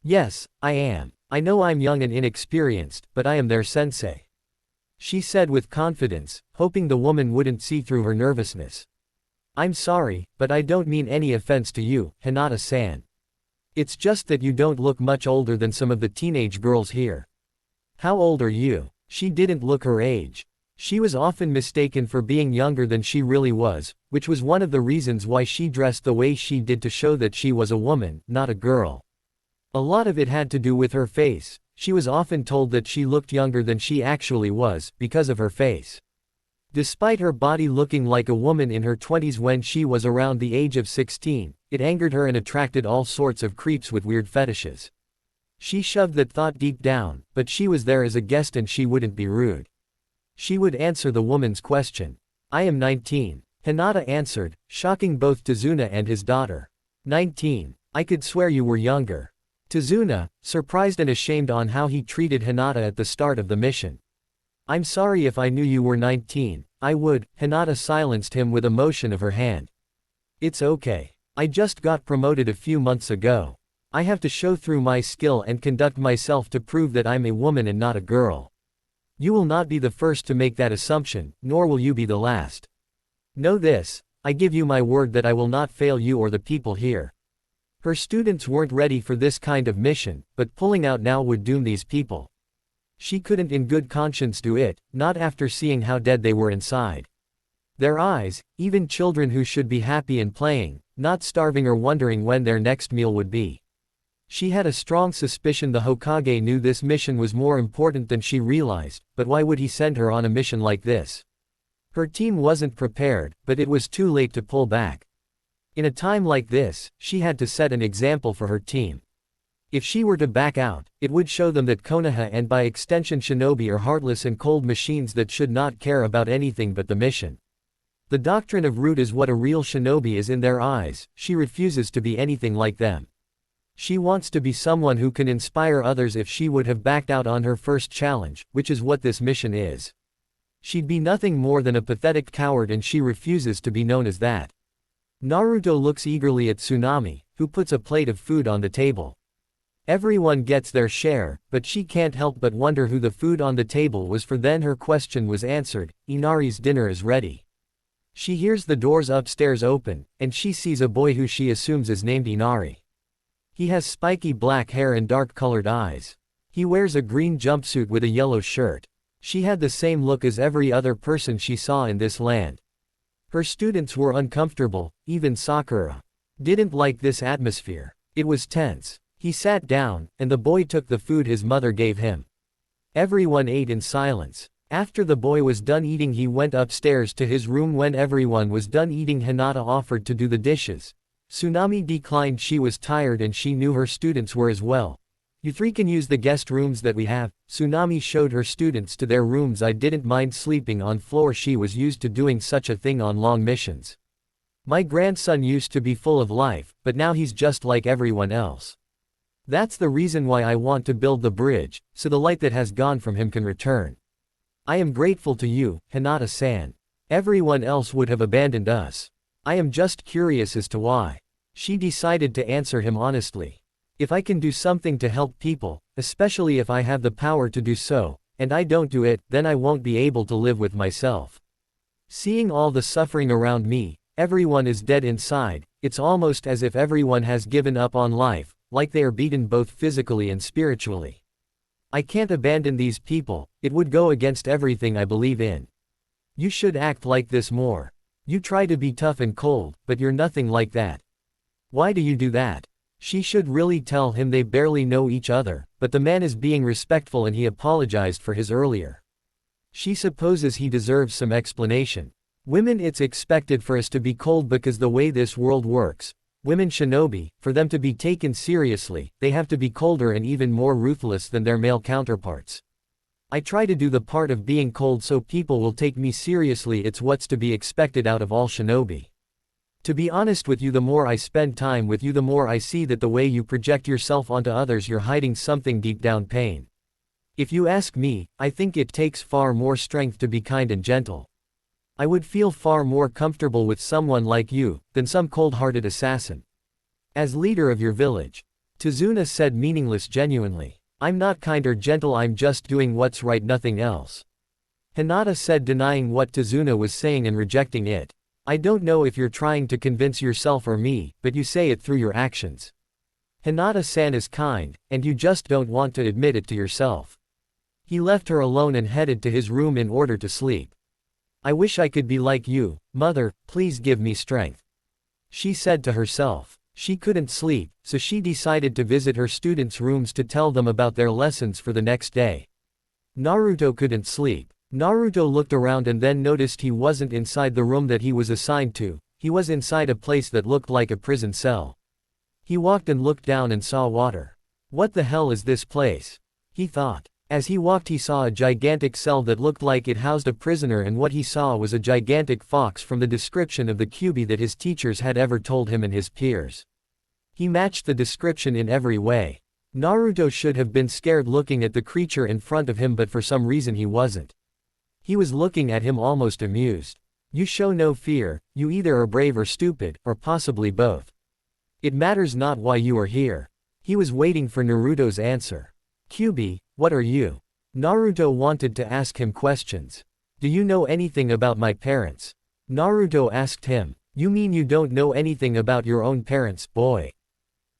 Yes, I am. I know I'm young and inexperienced, but I am their sensei, she said with confidence, hoping the woman wouldn't see through her nervousness. I'm sorry, but I don't mean any offense to you, Hinata-san. It's just that you don't look much older than some of the teenage girls here. How old are you? She didn't look her age. She was often mistaken for being younger than she really was, which was one of the reasons why she dressed the way she did, to show that she was a woman, not a girl. A lot of it had to do with her face. She was often told that she looked younger than she actually was, because of her face. Despite her body looking like a woman in her 20s when she was around the age of 16, it angered her and attracted all sorts of creeps with weird fetishes. She shoved that thought deep down, but she was there as a guest and she wouldn't be rude. She would answer the woman's question. I am 19, Hinata answered, shocking both Tazuna and his daughter. 19. I could swear you were younger. Tazuna, surprised and ashamed on how he treated Hinata at the start of the mission. I'm sorry if I knew you were 19, I would. Hinata silenced him with a motion of her hand. It's okay. I just got promoted a few months ago. I have to show through my skill and conduct myself to prove that I'm a woman and not a girl. You will not be the first to make that assumption, nor will you be the last. Know this, I give you my word that I will not fail you or the people here. Her students weren't ready for this kind of mission, but pulling out now would doom these people. She couldn't in good conscience do it, not after seeing how dead they were inside. Their eyes, even children who should be happy and playing, not starving or wondering when their next meal would be. She had a strong suspicion the Hokage knew this mission was more important than she realized, but why would he send her on a mission like this? Her team wasn't prepared, but it was too late to pull back. In a time like this, she had to set an example for her team. If she were to back out, it would show them that Konoha and by extension shinobi are heartless and cold machines that should not care about anything but the mission. The doctrine of root is what a real shinobi is in their eyes. She refuses to be anything like them. She wants to be someone who can inspire others. If she would have backed out on her first challenge, which is what this mission is, she'd be nothing more than a pathetic coward, and she refuses to be known as that. Naruto looks eagerly at Tsunami, who puts a plate of food on the table. Everyone gets their share, but she can't help but wonder who the food on the table was for. Then her question was answered, Inari's dinner is ready. She hears the doors upstairs open, and she sees a boy who she assumes is named Inari. He has spiky black hair and dark-colored eyes. He wears a green jumpsuit with a yellow shirt. She had the same look as every other person she saw in this land. Her students were uncomfortable, even Sakura didn't like this atmosphere. It was tense. He sat down, and the boy took the food his mother gave him. Everyone ate in silence. After the boy was done eating, he went upstairs to his room. When everyone was done eating, Hinata offered to do the dishes. Tsunami declined. She was tired and she knew her students were as well. You three can use the guest rooms that we have. Tsunami showed her students to their rooms. I didn't mind sleeping on floor. She was used to doing such a thing on long missions. My grandson used to be full of life, but now he's just like everyone else. That's the reason why I want to build the bridge, so the light that has gone from him can return. I am grateful to you, Hinata-san. Everyone else would have abandoned us. I am just curious as to why. She decided to answer him honestly. If I can do something to help people, especially if I have the power to do so, and I don't do it, then I won't be able to live with myself. Seeing all the suffering around me, everyone is dead inside. It's almost as if everyone has given up on life, like they are beaten both physically and spiritually. I can't abandon these people, it would go against everything I believe in. You should act like this more. You try to be tough and cold, but you're nothing like that. Why do you do that? She should really tell him. They barely know each other, but the man is being respectful and he apologized for his earlier. She supposes he deserves some explanation. Women, it's expected for us to be cold because the way this world works. Women shinobi, for them to be taken seriously, they have to be colder and even more ruthless than their male counterparts. I try to do the part of being cold so people will take me seriously. It's what's to be expected out of all shinobi. To be honest with you, the more I spend time with you, the more I see that the way you project yourself onto others, you're hiding something deep down, pain. If you ask me, I think it takes far more strength to be kind and gentle. I would feel far more comfortable with someone like you, than some cold-hearted assassin. As leader of your village, Tazuna said, meaningless genuinely. I'm not kind or gentle, I'm just doing what's right, nothing else. Hinata said, denying what Tazuna was saying and rejecting it. I don't know if you're trying to convince yourself or me, but you say it through your actions. Hinata-san is kind, and you just don't want to admit it to yourself. He left her alone and headed to his room in order to sleep. I wish I could be like you, mother, please give me strength. She said to herself. She couldn't sleep, so she decided to visit her students' rooms to tell them about their lessons for the next day. Naruto couldn't sleep. Naruto looked around and then noticed he wasn't inside the room that he was assigned to. He was inside a place that looked like a prison cell. He walked and looked down and saw water. What the hell is this place? He thought. As he walked he saw a gigantic cell that looked like it housed a prisoner, and what he saw was a gigantic fox from the description of the Kyuubi that his teachers had ever told him and his peers. He matched the description in every way. Naruto should have been scared looking at the creature in front of him, but for some reason he wasn't. He was looking at him almost amused. You show no fear, you either are brave or stupid, or possibly both. It matters not why you are here. He was waiting for Naruto's answer. Kyuubi, what are you? Naruto wanted to ask him questions. Do you know anything about my parents? Naruto asked him. You mean you don't know anything about your own parents, boy?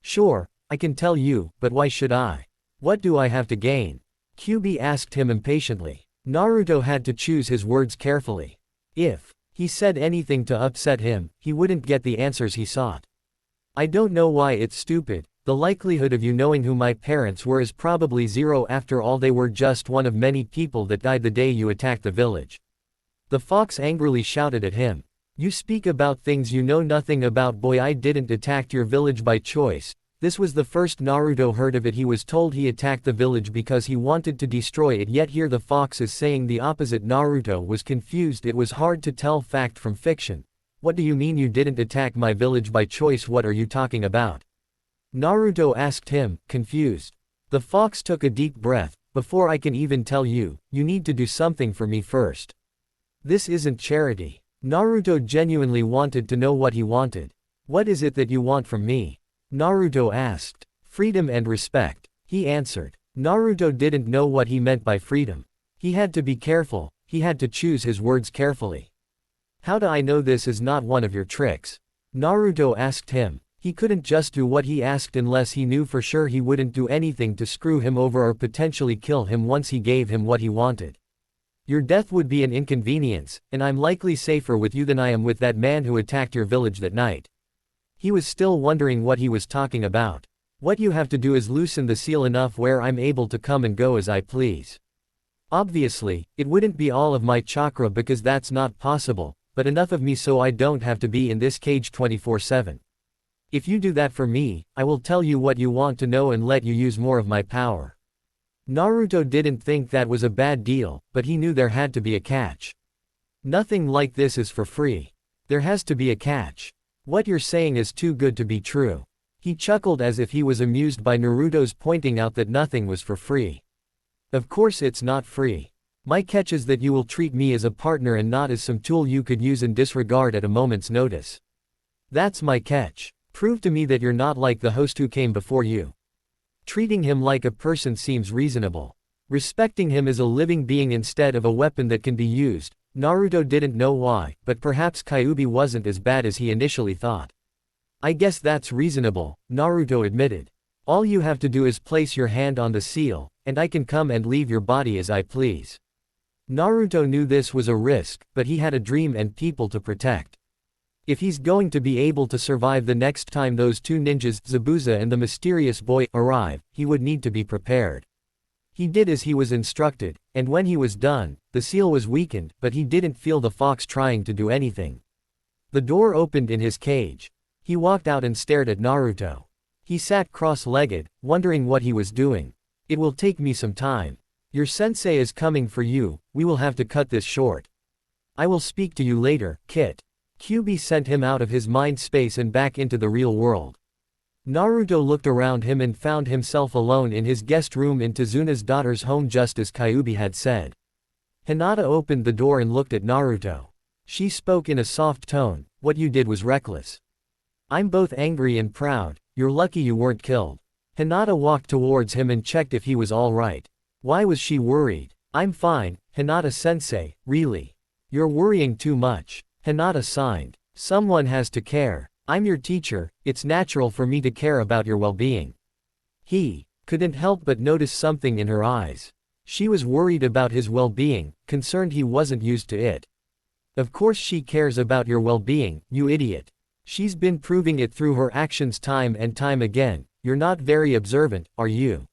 Sure, I can tell you, but why should I? What do I have to gain? Kyuubi asked him impatiently. Naruto had to choose his words carefully. If he said anything to upset him, he wouldn't get the answers he sought. I don't know why it's stupid. The likelihood of you knowing who my parents were is probably zero. After all, they were just one of many people that died the day you attacked the village. The fox angrily shouted at him. You speak about things you know nothing about, boy. I didn't attack your village by choice. This was the first Naruto heard of it. He was told he attacked the village because he wanted to destroy it, yet here the fox is saying the opposite. Naruto was confused. It was hard to tell fact from fiction. What do you mean you didn't attack my village by choice? What are you talking about? Naruto asked him, confused. The fox took a deep breath. Before I can even tell you, you need to do something for me first. This isn't charity. Naruto genuinely wanted to know what he wanted. What is it that you want from me? Naruto asked. Freedom and respect, he answered. Naruto didn't know what he meant by freedom. He had to be careful, he had to choose his words carefully. How do I know this is not one of your tricks? Naruto asked him. He couldn't just do what he asked unless he knew for sure he wouldn't do anything to screw him over or potentially kill him once he gave him what he wanted. Your death would be an inconvenience, and I'm likely safer with you than I am with that man who attacked your village that night. He was still wondering what he was talking about. What you have to do is loosen the seal enough where I'm able to come and go as I please. Obviously, it wouldn't be all of my chakra because that's not possible, but enough of me so I don't have to be in this cage 24/7. If you do that for me, I will tell you what you want to know and let you use more of my power. Naruto didn't think that was a bad deal, but he knew there had to be a catch. Nothing like this is for free. There has to be a catch. What you're saying is too good to be true. He chuckled as if he was amused by Naruto's pointing out that nothing was for free. Of course it's not free. My catch is that you will treat me as a partner and not as some tool you could use and disregard at a moment's notice. That's my catch. Prove to me that you're not like the host who came before you. Treating him like a person seems reasonable. Respecting him as a living being instead of a weapon that can be used. Naruto didn't know why, but perhaps Kyuubi wasn't as bad as he initially thought. I guess that's reasonable, Naruto admitted. All you have to do is place your hand on the seal, and I can come and leave your body as I please. Naruto knew this was a risk, but he had a dream and people to protect. If he's going to be able to survive the next time those two ninjas, Zabuza and the mysterious boy, arrive, he would need to be prepared. He did as he was instructed, and when he was done, the seal was weakened, but he didn't feel the fox trying to do anything. The door opened in his cage. He walked out and stared at Naruto. He sat cross-legged, wondering what he was doing. It will take me some time. Your sensei is coming for you, we will have to cut this short. I will speak to you later, Kit. Kyuubi sent him out of his mind space and back into the real world. Naruto looked around him and found himself alone in his guest room in Tezuna's daughter's home just as Kyuubi had said. Hinata opened the door and looked at Naruto. She spoke in a soft tone, what you did was reckless. I'm both angry and proud, you're lucky you weren't killed. Hinata walked towards him and checked if he was alright. Why was she worried? I'm fine, Hinata-sensei, really. You're worrying too much. Hinata signed. Someone has to care. I'm your teacher, it's natural for me to care about your well-being. He couldn't help but notice something in her eyes. She was worried about his well-being, concerned he wasn't used to it. Of course she cares about your well-being, you idiot. She's been proving it through her actions time and time again. You're not very observant, are you?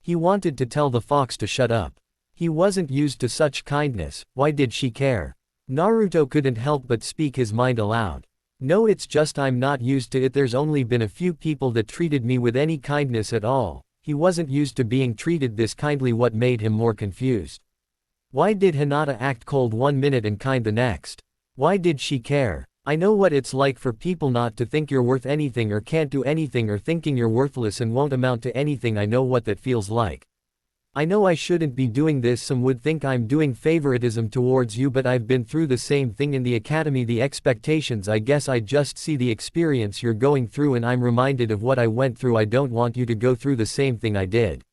He wanted to tell the fox to shut up. He wasn't used to such kindness, why did she care? Naruto couldn't help but speak his mind aloud. No, it's just I'm not used to it. There's only been a few people that treated me with any kindness at all, he wasn't used to being treated this kindly, what made him more confused. Why did Hinata act cold one minute and kind the next? Why did she care? I know what it's like for people not to think you're worth anything or can't do anything, or thinking you're worthless and won't amount to anything. I know what that feels like. I know I shouldn't be doing this. Some would think I'm doing favoritism towards you, but I've been through the same thing in the academy. The expectations, I guess I just see the experience you're going through and I'm reminded of what I went through. I don't want you to go through the same thing I did.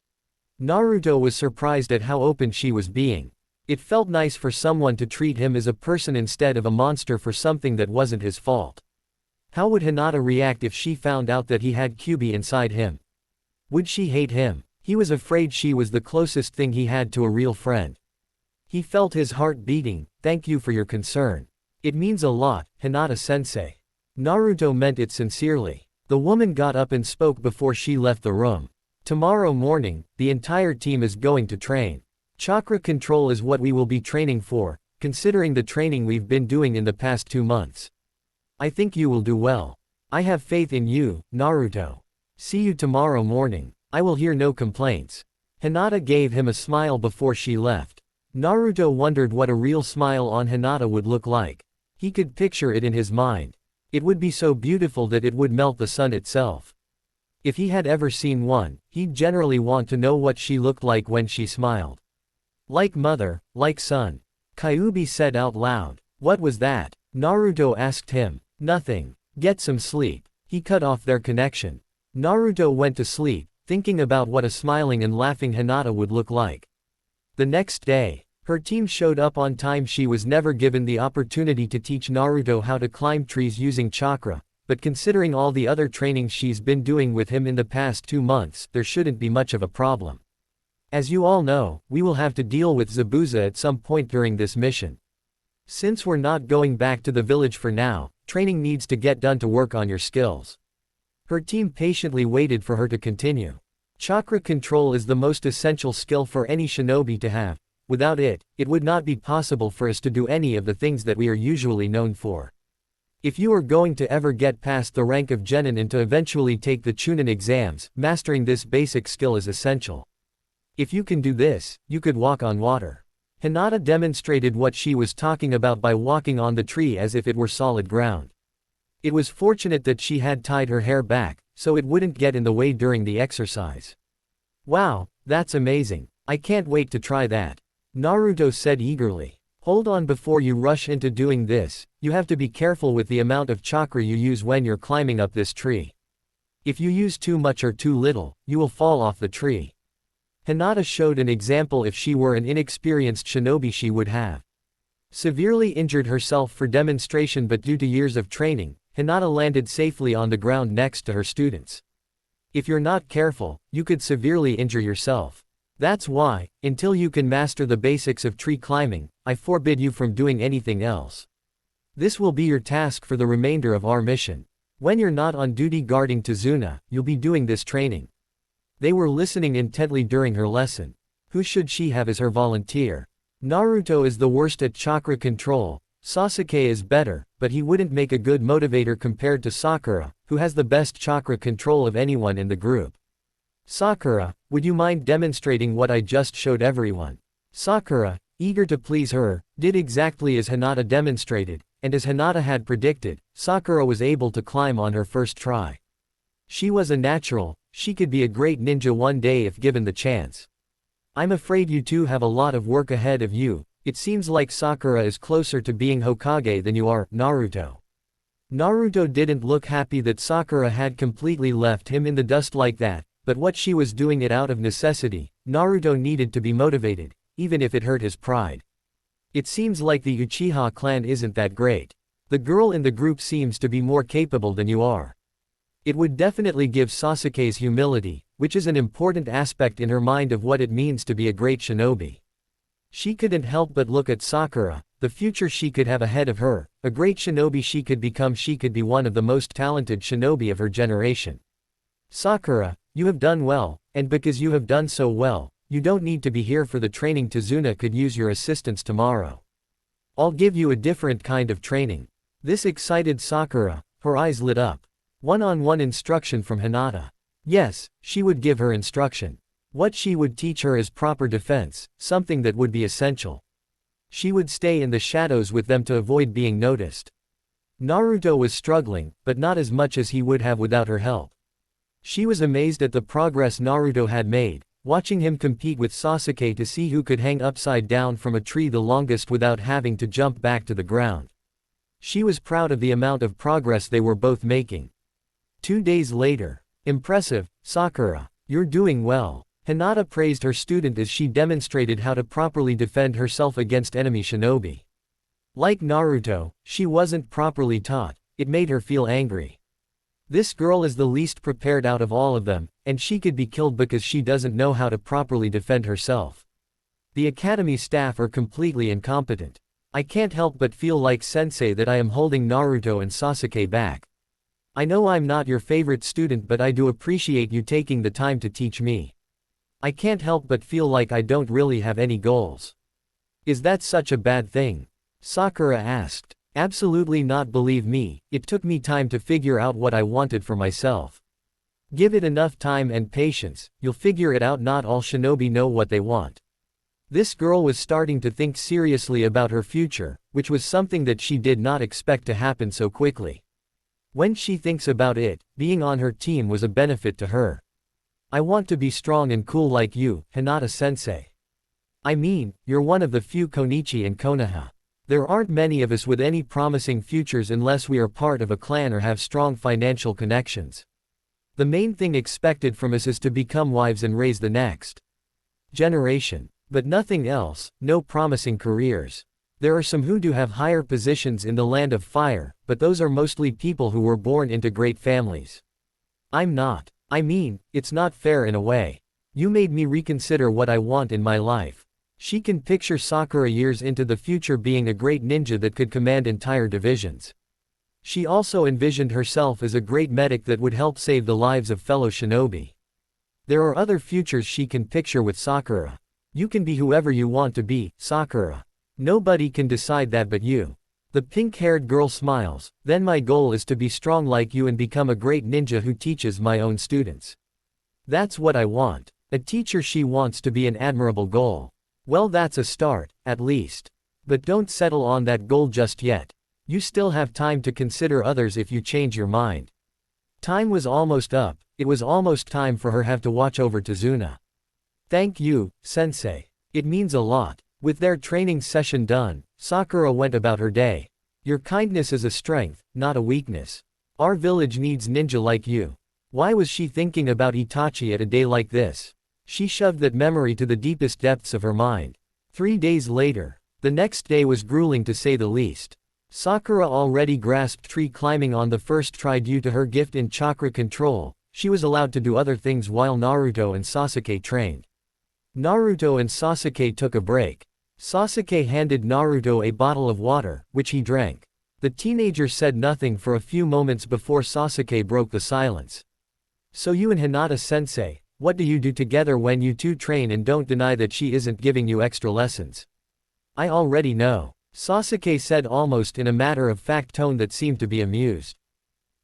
Naruto was surprised at how open she was being. It felt nice for someone to treat him as a person instead of a monster for something that wasn't his fault. How would Hinata react if she found out that he had Kyuubi inside him? Would she hate him? He was afraid she was the closest thing he had to a real friend. He felt his heart beating. Thank you for your concern. It means a lot, Hinata-sensei. Naruto meant it sincerely. The woman got up and spoke before she left the room. Tomorrow morning, the entire team is going to train. Chakra control is what we will be training for, considering the training we've been doing in the past 2 months. I think you will do well. I have faith in you, Naruto. See you tomorrow morning. I will hear no complaints. Hinata gave him a smile before she left. Naruto wondered what a real smile on Hinata would look like. He could picture it in his mind. It would be so beautiful that it would melt the sun itself. If he had ever seen one, he'd generally want to know what she looked like when she smiled. Like mother, like son. Kyuubi said out loud. What was that? Naruto asked him. Nothing. Get some sleep. He cut off their connection. Naruto went to sleep, thinking about what a smiling and laughing Hinata would look like. The next day, her team showed up on time. She was never given the opportunity to teach Naruto how to climb trees using chakra, but considering all the other trainings she's been doing with him in the past 2 months, there shouldn't be much of a problem. As you all know, we will have to deal with Zabuza at some point during this mission. Since we're not going back to the village for now, training needs to get done to work on your skills. Her team patiently waited for her to continue. Chakra control is the most essential skill for any shinobi to have. Without it, it would not be possible for us to do any of the things that we are usually known for. If you are going to ever get past the rank of Jonin and to eventually take the Chunin exams, mastering this basic skill is essential. If you can do this, you could walk on water. Hinata demonstrated what she was talking about by walking on the tree as if it were solid ground. It was fortunate that she had tied her hair back, so it wouldn't get in the way during the exercise. Wow, that's amazing. I can't wait to try that. Naruto said eagerly. Hold on, before you rush into doing this, you have to be careful with the amount of chakra you use when you're climbing up this tree. If you use too much or too little, you will fall off the tree. Hinata showed an example. If she were an inexperienced shinobi, she would have severely injured herself for demonstration, but due to years of training, Hinata landed safely on the ground next to her students. If you're not careful, you could severely injure yourself. That's why, until you can master the basics of tree climbing, I forbid you from doing anything else. This will be your task for the remainder of our mission. When you're not on duty guarding Tazuna, you'll be doing this training. They were listening intently during her lesson. Who should she have as her volunteer? Naruto is the worst at chakra control. Sasuke is better, but he wouldn't make a good motivator compared to Sakura, who has the best chakra control of anyone in the group. Sakura, would you mind demonstrating what I just showed everyone? Sakura, eager to please her, did exactly as Hinata demonstrated, and as Hinata had predicted, Sakura was able to climb on her first try. She was a natural. She could be a great ninja one day if given the chance. I'm afraid you two have a lot of work ahead of you. It seems like Sakura is closer to being Hokage than you are, Naruto. Naruto didn't look happy that Sakura had completely left him in the dust like that, but what she was doing it out of necessity. Naruto needed to be motivated, even if it hurt his pride. It seems like the Uchiha clan isn't that great. The girl in the group seems to be more capable than you are. It would definitely give Sasuke's humility, which is an important aspect in her mind of what it means to be a great shinobi. She couldn't help but look at Sakura, the future she could have ahead of her, a great shinobi she could become. She could be one of the most talented shinobi of her generation. Sakura, you have done well, and because you have done so well, you don't need to be here for the training. Tazuna could use your assistance tomorrow. I'll give you a different kind of training. This excited Sakura, her eyes lit up. One-on-one instruction from Hinata. Yes, she would give her instruction. What she would teach her is proper defense, something that would be essential. She would stay in the shadows with them to avoid being noticed. Naruto was struggling, but not as much as he would have without her help. She was amazed at the progress Naruto had made, watching him compete with Sasuke to see who could hang upside down from a tree the longest without having to jump back to the ground. She was proud of the amount of progress they were both making. 2 days later. Impressive, Sakura. You're doing well. Hinata praised her student as she demonstrated how to properly defend herself against enemy shinobi. Like Naruto, she wasn't properly taught. It made her feel angry. This girl is the least prepared out of all of them, and she could be killed because she doesn't know how to properly defend herself. The academy staff are completely incompetent. I can't help but feel like sensei that I am holding Naruto and Sasuke back. I know I'm not your favorite student, but I do appreciate you taking the time to teach me. I can't help but feel like I don't really have any goals. Is that such a bad thing? Sakura asked. Absolutely not, believe me, it took me time to figure out what I wanted for myself. Give it enough time and patience, you'll figure it out. Not all shinobi know what they want. This girl was starting to think seriously about her future, which was something that she did not expect to happen so quickly. When she thinks about it, being on her team was a benefit to her. I want to be strong and cool like you, Hinata-sensei. I mean, you're one of the few Konichi and Konoha. There aren't many of us with any promising futures unless we are part of a clan or have strong financial connections. The main thing expected from us is to become wives and raise the next generation. But nothing else, no promising careers. There are some who do have higher positions in the land of fire, but those are mostly people who were born into great families. I'm not. I mean, it's not fair in a way. You made me reconsider what I want in my life. She can picture Sakura years into the future being a great ninja that could command entire divisions. She also envisioned herself as a great medic that would help save the lives of fellow shinobi. There are other futures she can picture with Sakura. You can be whoever you want to be, Sakura. Nobody can decide that but you. The pink-haired girl smiles. Then my goal is to be strong like you and become a great ninja who teaches my own students. That's what I want. A teacher. She wants to be an admirable goal. Well, that's a start, at least. But don't settle on that goal just yet. You still have time to consider others if you change your mind. Time was almost up. It was almost time for her have to watch over Tazuna. Thank you, sensei. It means a lot. With their training session done, Sakura went about her day. Your kindness is a strength, not a weakness. Our village needs ninja like you. Why was she thinking about Itachi at a day like this? She shoved that memory to the deepest depths of her mind. 3 days later. The next day was grueling to say the least. Sakura already grasped tree climbing on the first try due to her gift in chakra control. She was allowed to do other things while Naruto and Sasuke trained. Naruto and Sasuke took a break. Sasuke handed Naruto a bottle of water, which he drank. The teenager said nothing for a few moments before Sasuke broke the silence. So you and Hinata-sensei, what do you do together when you two train? And don't deny that she isn't giving you extra lessons. I already know, Sasuke said almost in a matter-of-fact tone that seemed to be amused.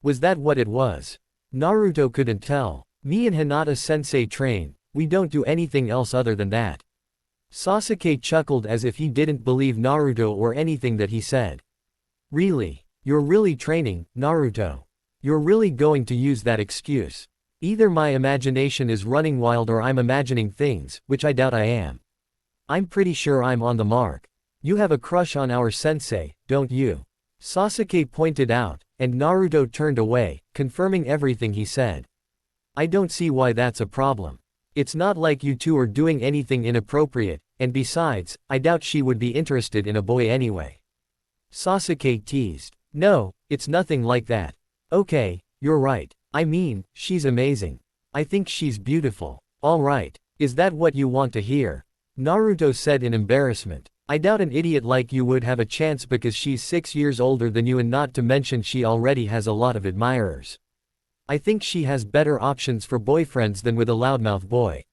Was that what it was? Naruto couldn't tell. Me and Hinata-sensei train, we don't do anything else other than that. Sasuke chuckled as if he didn't believe Naruto or anything that he said. Really? You're really training, Naruto? You're really going to use that excuse? Either my imagination is running wild or I'm imagining things, which I doubt I am. I'm pretty sure I'm on the mark. You have a crush on our sensei, don't you? Sasuke pointed out, and Naruto turned away, confirming everything he said. I don't see why that's a problem. It's not like you two are doing anything inappropriate, and besides, I doubt she would be interested in a boy anyway. Sasuke teased. No, it's nothing like that. Okay, you're right. I mean, she's amazing. I think she's beautiful. Alright, is that what you want to hear? Naruto said in embarrassment. I doubt an idiot like you would have a chance because she's 6 years older than you, and not to mention she already has a lot of admirers. I think she has better options for boyfriends than with a loudmouth boy.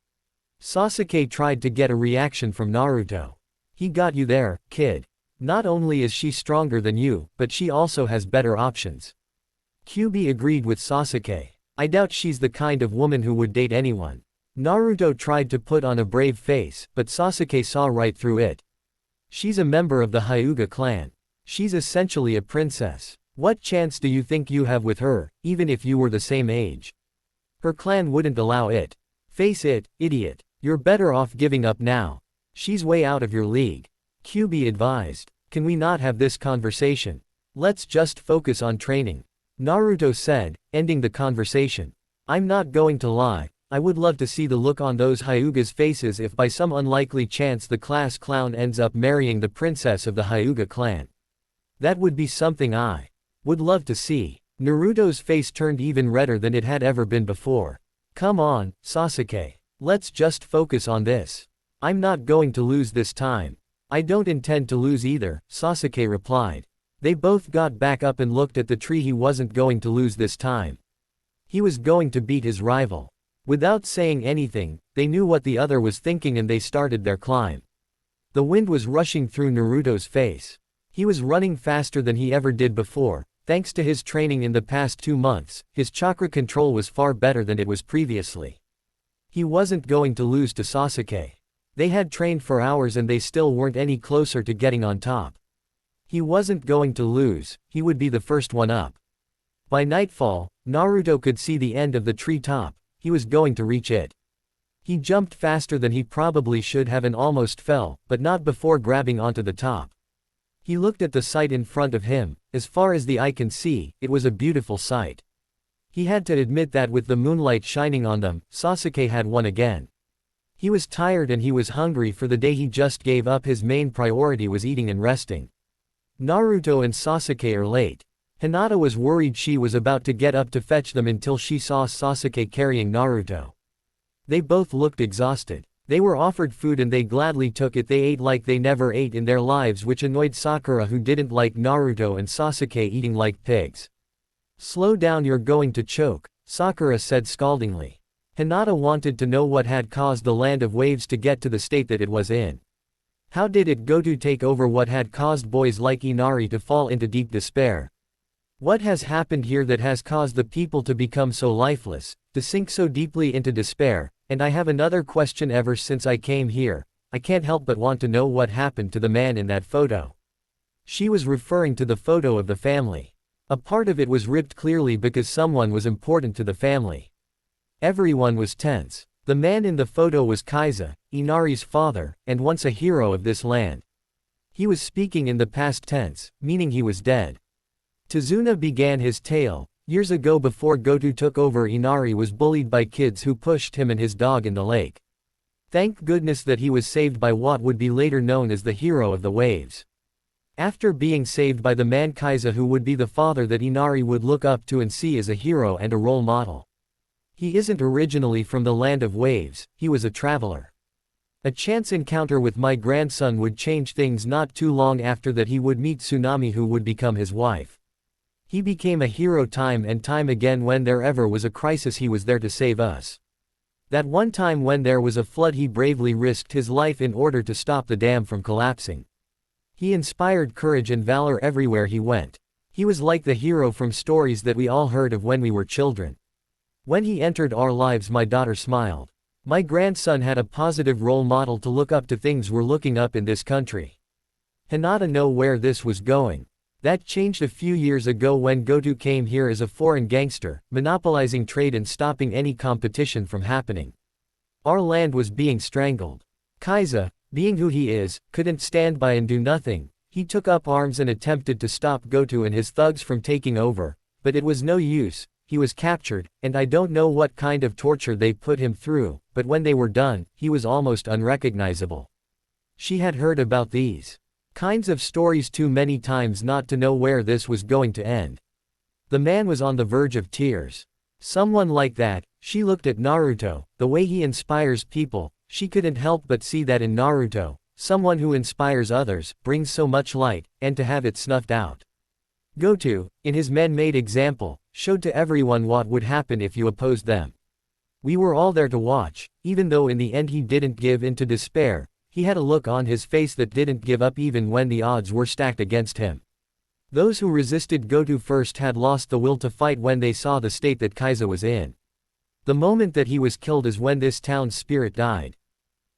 Sasuke tried to get a reaction from Naruto. He got you there, kid. Not only is she stronger than you, but she also has better options. Kyuubi agreed with Sasuke. I doubt she's the kind of woman who would date anyone. Naruto tried to put on a brave face, but Sasuke saw right through it. She's a member of the Hyuga clan. She's essentially a princess. What chance do you think you have with her, even if you were the same age? Her clan wouldn't allow it. Face it, idiot. You're better off giving up now. She's way out of your league. QB advised. Can we not have this conversation? Let's just focus on training. Naruto said, ending the conversation. I'm not going to lie, I would love to see the look on those Hyuga's faces if by some unlikely chance the class clown ends up marrying the princess of the Hyuga clan. That would be something I would love to see. Naruto's face turned even redder than it had ever been before. Come on, Sasuke. Let's just focus on this. I'm not going to lose this time. I don't intend to lose either, Sasuke replied. They both got back up and looked at the tree. He wasn't going to lose this time. He was going to beat his rival. Without saying anything, they knew what the other was thinking and they started their climb. The wind was rushing through Naruto's face. He was running faster than he ever did before. Thanks to his training in the past 2 months, his chakra control was far better than it was previously. He wasn't going to lose to Sasuke. They had trained for hours and they still weren't any closer to getting on top. He wasn't going to lose, he would be the first one up. By nightfall, Naruto could see the end of the tree top. He was going to reach it. He jumped faster than he probably should have and almost fell, but not before grabbing onto the top. He looked at the sight in front of him. As far as the eye can see, it was a beautiful sight. He had to admit that with the moonlight shining on them, Sasuke had won again. He was tired and he was hungry for the day he just gave up. His main priority was eating and resting. Naruto and Sasuke are late. Hinata was worried she was about to get up to fetch them until she saw Sasuke carrying Naruto. They both looked exhausted. They were offered food and they gladly took it. They ate like they never ate in their lives, which annoyed Sakura, who didn't like Naruto and Sasuke eating like pigs. Slow down, you're going to choke, Sakura said scaldingly. Hinata wanted to know what had caused the land of waves to get to the state that it was in. How did it go to take over? What had caused boys like Inari to fall into deep despair? What has happened here that has caused the people to become so lifeless, to sink so deeply into despair? And I have another question. Ever since I came here, I can't help but want to know what happened to the man in that photo. She was referring to the photo of the family. A part of it was ripped clearly because someone was important to the family. Everyone was tense. The man in the photo was Kaiza, Inari's father, and once a hero of this land. He was speaking in the past tense, meaning he was dead. Tazuna began his tale. Years ago, before Goto took over, Inari was bullied by kids who pushed him and his dog in the lake. Thank goodness that he was saved by what would be later known as the hero of the waves. After being saved by the man Kaiza, who would be the father that Inari would look up to and see as a hero and a role model. He isn't originally from the land of waves, he was a traveler. A chance encounter with my grandson would change things. Not too long after that, he would meet Tsunami, who would become his wife. He became a hero time and time again. When there ever was a crisis, he was there to save us. That one time when there was a flood, he bravely risked his life in order to stop the dam from collapsing. He inspired courage and valor everywhere he went. He was like the hero from stories that we all heard of when we were children. When he entered our lives, my daughter smiled. My grandson had a positive role model to look up to. Things were looking up in this country. Hinata know where this was going. That changed a few years ago when Goto came here as a foreign gangster, monopolizing trade and stopping any competition from happening. Our land was being strangled. Kaiza, being who he is, couldn't stand by and do nothing. He took up arms and attempted to stop Goto and his thugs from taking over, but it was no use. He was captured, and I don't know what kind of torture they put him through, but when they were done, he was almost unrecognizable. She had heard about these kinds of stories too many times not to know where this was going to end. The man was on the verge of tears. Someone like that. She looked at Naruto, the way he inspires people. She couldn't help but see that in Naruto. Someone who inspires others, brings so much light, and to have it snuffed out. Goto, in his man-made example, showed to everyone what would happen if you opposed them. We were all there to watch. Even though in the end he didn't give in to despair, he had a look on his face that didn't give up even when the odds were stacked against him. Those who resisted Goto first had lost the will to fight when they saw the state that Kaiza was in. The moment that he was killed is when this town's spirit died.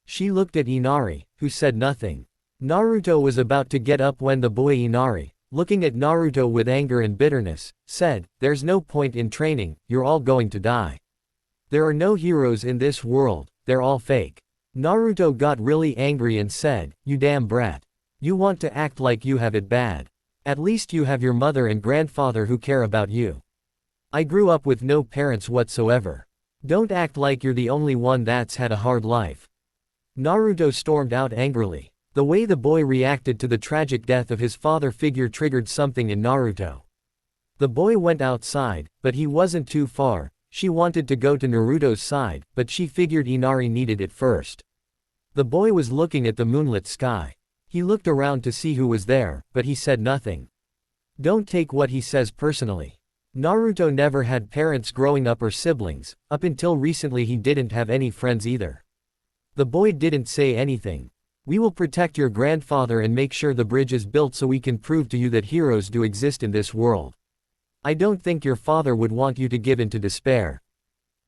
She looked at Inari, who said nothing. Naruto was about to get up when the boy Inari, looking at Naruto with anger and bitterness, said, "There's no point in training, you're all going to die. There are no heroes in this world, they're all fake." Naruto got really angry and said, "You damn brat. You want to act like you have it bad. At least you have your mother and grandfather who care about you. I grew up with no parents whatsoever. Don't act like you're the only one that's had a hard life." Naruto stormed out angrily. The way the boy reacted to the tragic death of his father figure triggered something in Naruto. The boy went outside, but he wasn't too far. She wanted to go to Naruto's side, but she figured Inari needed it first. The boy was looking at the moonlit sky. He looked around to see who was there, but he said nothing. Don't take what he says personally. Naruto never had parents growing up or siblings, up until recently he didn't have any friends either. The boy didn't say anything. "We will protect your grandfather and make sure the bridge is built so we can prove to you that heroes do exist in this world. I don't think your father would want you to give in to despair."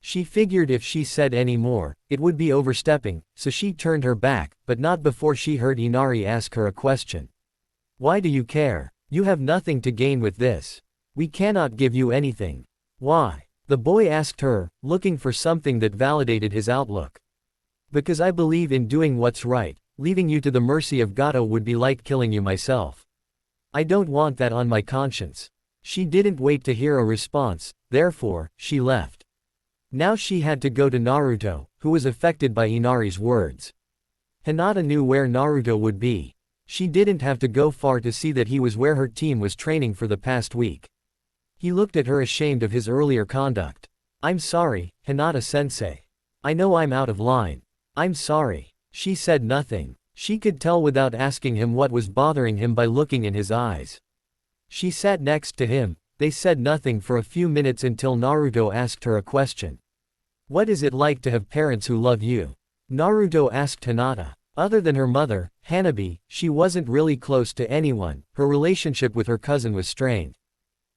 She figured if she said any more, it would be overstepping, so she turned her back, but not before she heard Inari ask her a question. "Why do you care? You have nothing to gain with this. We cannot give you anything." "Why?" the boy asked her, looking for something that validated his outlook. "Because I believe in doing what's right. Leaving you to the mercy of Gato would be like killing you myself. I don't want that on my conscience." She didn't wait to hear a response, therefore, she left. Now she had to go to Naruto, who was affected by Inari's words. Hinata knew where Naruto would be. She didn't have to go far to see that he was where her team was training for the past week. He looked at her ashamed of his earlier conduct. "I'm sorry, Hinata-sensei. I know I'm out of line. I'm sorry." She said nothing. She could tell without asking him what was bothering him by looking in his eyes. She sat next to him. They said nothing for a few minutes until Naruto asked her a question. "What is it like to have parents who love you?" Naruto asked Hinata. Other than her mother, Hanabi, she wasn't really close to anyone. Her relationship with her cousin was strained.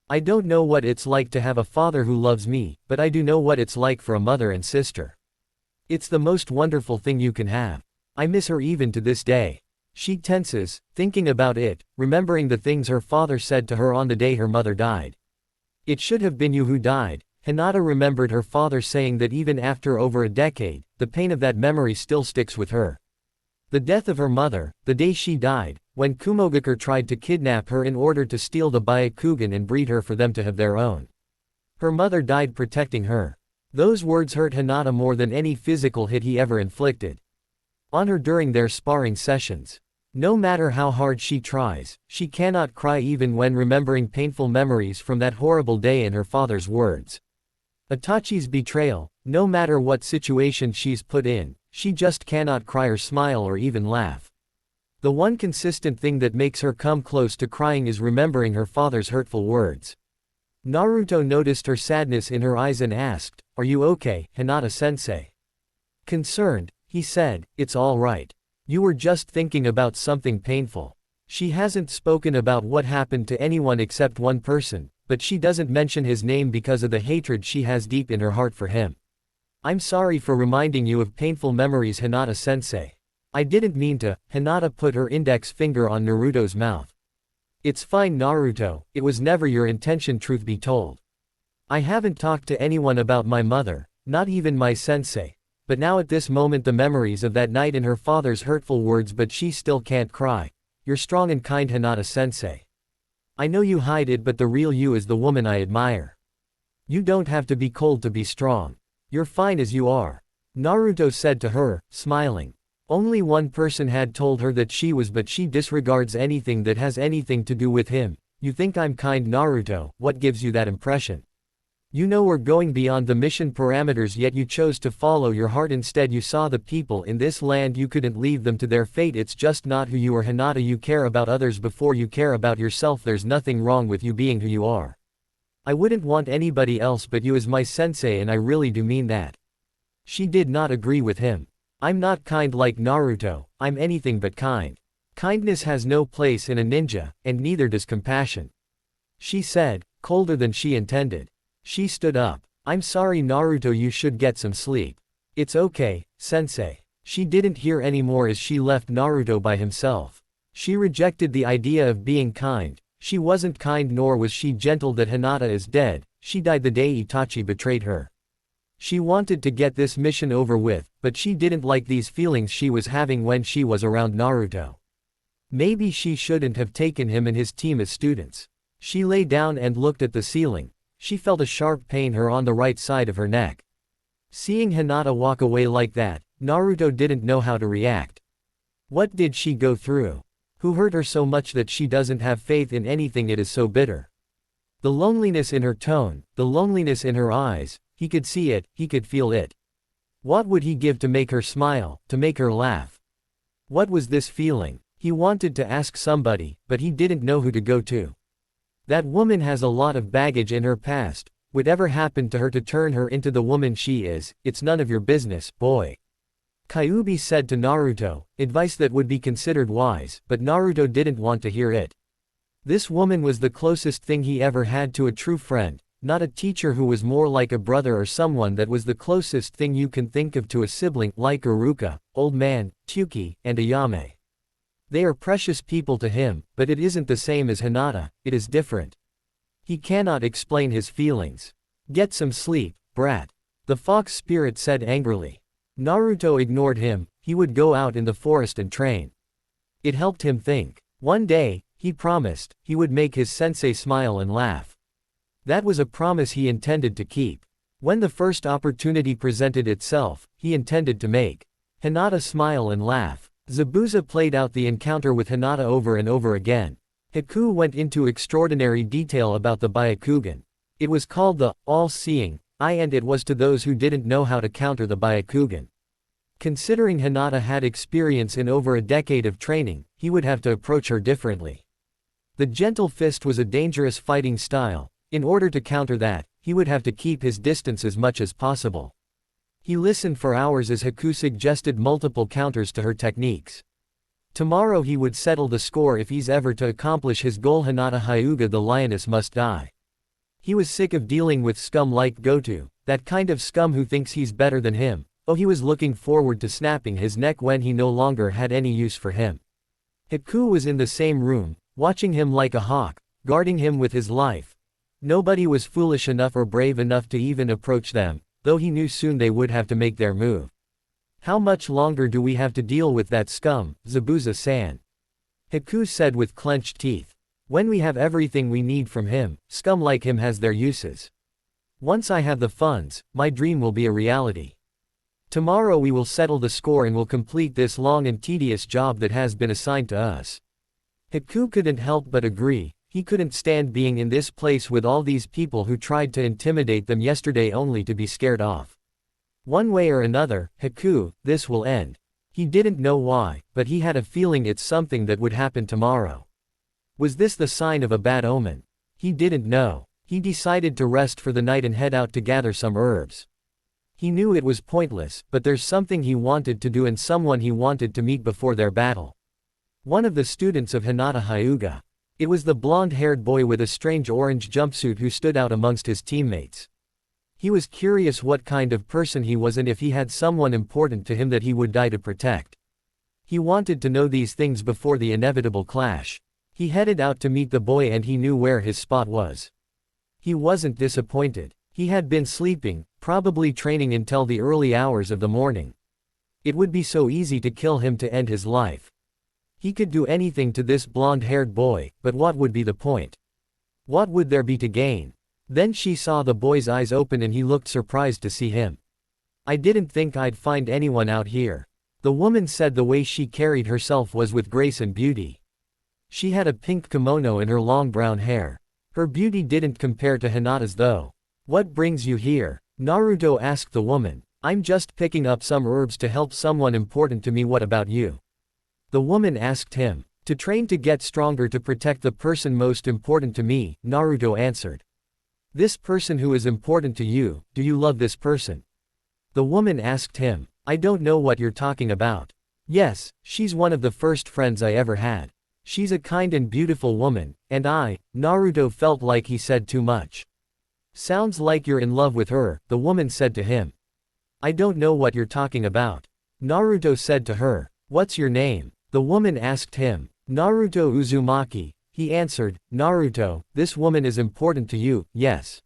"I don't know what it's like to have a father who loves me, but I do know what it's like for a mother and sister. It's the most wonderful thing you can have. I miss her even to this day." She tenses, thinking about it, remembering the things her father said to her on the day her mother died. "It should have been you who died." Hinata remembered her father saying that even after over a decade, the pain of that memory still sticks with her. The death of her mother, the day she died, when Kumogakure tried to kidnap her in order to steal the Byakugan and breed her for them to have their own. Her mother died protecting her. Those words hurt Hinata more than any physical hit he ever inflicted. On her during their sparring sessions. No matter how hard she tries, she cannot cry even when remembering painful memories from that horrible day and her father's words. Itachi's betrayal, no matter what situation she's put in, she just cannot cry or smile or even laugh. The one consistent thing that makes her come close to crying is remembering her father's hurtful words. Naruto noticed her sadness in her eyes and asked, "Are you okay, Hinata-sensei?" Concerned, he said, "It's all right. You were just thinking about something painful." She hasn't spoken about what happened to anyone except one person, but she doesn't mention his name because of the hatred she has deep in her heart for him. "I'm sorry for reminding you of painful memories, Hinata-sensei. I didn't mean to." Hinata put her index finger on Naruto's mouth. "It's fine, Naruto, it was never your intention, truth be told. I haven't talked to anyone about my mother, not even my sensei. But now at this moment the memories of that night and her father's hurtful words, but she still can't cry. You're strong and kind, Hinata-sensei. I know you hide it, but the real you is the woman I admire. You don't have to be cold to be strong. You're fine as you are," Naruto said to her, smiling. Only one person had told her that she was, but she disregards anything that has anything to do with him. "You think I'm kind, Naruto, what gives you that impression? You know we're going beyond the mission parameters, yet you chose to follow your heart instead. You saw the people in this land, you couldn't leave them to their fate. It's just not who you are, Hinata. You care about others before you care about yourself. There's nothing wrong with you being who you are. I wouldn't want anybody else but you as my sensei, and I really do mean that." She did not agree with him. "I'm not kind like Naruto, I'm anything but kind. Kindness has no place in a ninja, and neither does compassion. she said, colder than she intended. She stood up. I'm sorry Naruto, you should get some sleep. It's okay, sensei. She didn't hear anymore as she left Naruto by himself. She rejected the idea of being kind. She wasn't kind nor was she gentle that Hinata is dead. She died the day Itachi betrayed her. She wanted to get this mission over with, but she didn't like these feelings she was having when she was around Naruto. Maybe she shouldn't have taken him and his team as students. She lay down and looked at the ceiling. She felt a sharp pain her on the right side of her neck. Seeing Hinata walk away like that, Naruto didn't know how to react. What did she go through? Who hurt her so much that she doesn't have faith in anything? It is so bitter. The loneliness in her tone, the loneliness in her eyes, he could see it, he could feel it. What would he give to make her smile, to make her laugh? What was this feeling? He wanted to ask somebody, but he didn't know who to go to. That woman has a lot of baggage in her past. Whatever happened to her to turn her into the woman she is, it's none of your business, boy. Kyuubi said to Naruto, advice that would be considered wise, but Naruto didn't want to hear it. This woman was the closest thing he ever had to a true friend, not a teacher who was more like a brother or someone that was the closest thing you can think of to a sibling, like Iruka, Old Man, Tyuki, and Ayame. They are precious people to him, but it isn't the same as Hinata, it is different. He cannot explain his feelings. Get some sleep, brat. The fox spirit said angrily. Naruto ignored him. He would go out in the forest and train. It helped him think. One day, he promised, he would make his sensei smile and laugh. That was a promise he intended to keep. When the first opportunity presented itself, he intended to make Hinata smile and laugh. Zabuza played out the encounter with Hinata over and over again. Haku went into extraordinary detail about the Byakugan. It was called the all-seeing eye, and it was to those who didn't know how to counter the Byakugan. Considering Hinata had experience in over a decade of training, he would have to approach her differently. The gentle fist was a dangerous fighting style. In order to counter that, he would have to keep his distance as much as possible. He listened for hours as Haku suggested multiple counters to her techniques. Tomorrow he would settle the score if he's ever to accomplish his goal. Hinata Hyuga, the lioness must die. He was sick of dealing with scum like Goto, that kind of scum who thinks he's better than him. Oh, he was looking forward to snapping his neck when he no longer had any use for him. Haku was in the same room, watching him like a hawk, guarding him with his life. Nobody was foolish enough or brave enough to even approach them, though he knew soon they would have to make their move. How much longer do we have to deal with that scum, Zabuza-san? Haku said with clenched teeth. When we have everything we need from him, scum like him has their uses. Once I have the funds, my dream will be a reality. Tomorrow we will settle the score and will complete this long and tedious job that has been assigned to us. Haku couldn't help but agree. He couldn't stand being in this place with all these people who tried to intimidate them yesterday only to be scared off. One way or another, Haku, this will end. He didn't know why, but he had a feeling it's something that would happen tomorrow. Was this the sign of a bad omen? He didn't know. He decided to rest for the night and head out to gather some herbs. He knew it was pointless, but there's something he wanted to do and someone he wanted to meet before their battle. One of the students of Hinata Hyuga. It was the blonde-haired boy with a strange orange jumpsuit who stood out amongst his teammates. He was curious what kind of person he was and if he had someone important to him that he would die to protect. He wanted to know these things before the inevitable clash. He headed out to meet the boy and he knew where his spot was. He wasn't disappointed. He had been sleeping, probably training until the early hours of the morning. It would be so easy to kill him to end his life. He could do anything to this blonde-haired boy, but what would be the point? What would there be to gain? Then she saw the boy's eyes open and he looked surprised to see him. I didn't think I'd find anyone out here. The woman said the way she carried herself was with grace and beauty. She had a pink kimono in her long brown hair. Her beauty didn't compare to Hinata's though. What brings you here? Naruto asked the woman. I'm just picking up some herbs to help someone important to me. What about you? The woman asked him. To train to get stronger to protect the person most important to me, Naruto answered. This person who is important to you, do you love this person? The woman asked him. I don't know what you're talking about. Yes, she's one of the first friends I ever had. She's a kind and beautiful woman, and Naruto felt like he said too much. Sounds like you're in love with her, the woman said to him. I don't know what you're talking about. Naruto said to her. What's your name? The woman asked him. Naruto Uzumaki, he answered. Naruto, this woman is important to you, yes.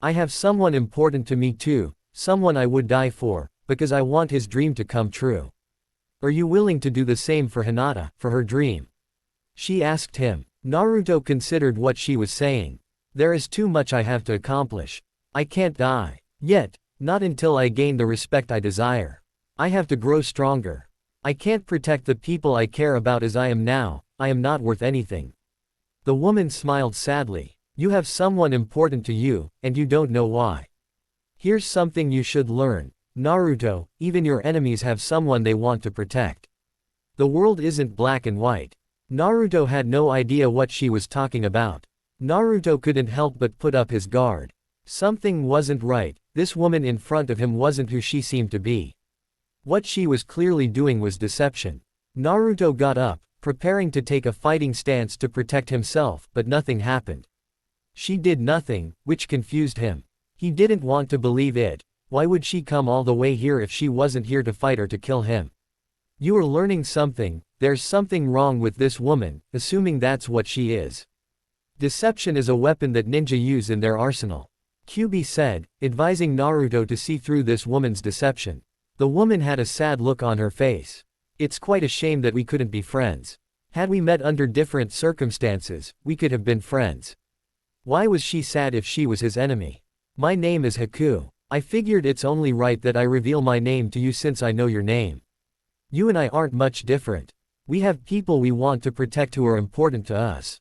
I have someone important to me too, someone I would die for, because I want his dream to come true. Are you willing to do the same for Hinata, for her dream? She asked him. Naruto considered what she was saying. There is too much I have to accomplish. I can't die. Yet, not until I gain the respect I desire. I have to grow stronger. I can't protect the people I care about as I am now, I am not worth anything. The woman smiled sadly. You have someone important to you, and you don't know why. Here's something you should learn. Naruto, even your enemies have someone they want to protect. The world isn't black and white. Naruto had no idea what she was talking about. Naruto couldn't help but put up his guard. Something wasn't right, this woman in front of him wasn't who she seemed to be. What she was clearly doing was deception. Naruto got up, preparing to take a fighting stance to protect himself, but nothing happened. She did nothing, which confused him. He didn't want to believe it. Why would she come all the way here if she wasn't here to fight or to kill him? You are learning something, there's something wrong with this woman, assuming that's what she is. Deception is a weapon that ninja use in their arsenal. Kyuubi said, advising Naruto to see through this woman's deception. The woman had a sad look on her face. It's quite a shame that we couldn't be friends. Had we met under different circumstances, we could have been friends. Why was she sad if she was his enemy? My name is Haku. I figured it's only right that I reveal my name to you since I know your name. You and I aren't much different. We have people we want to protect who are important to us.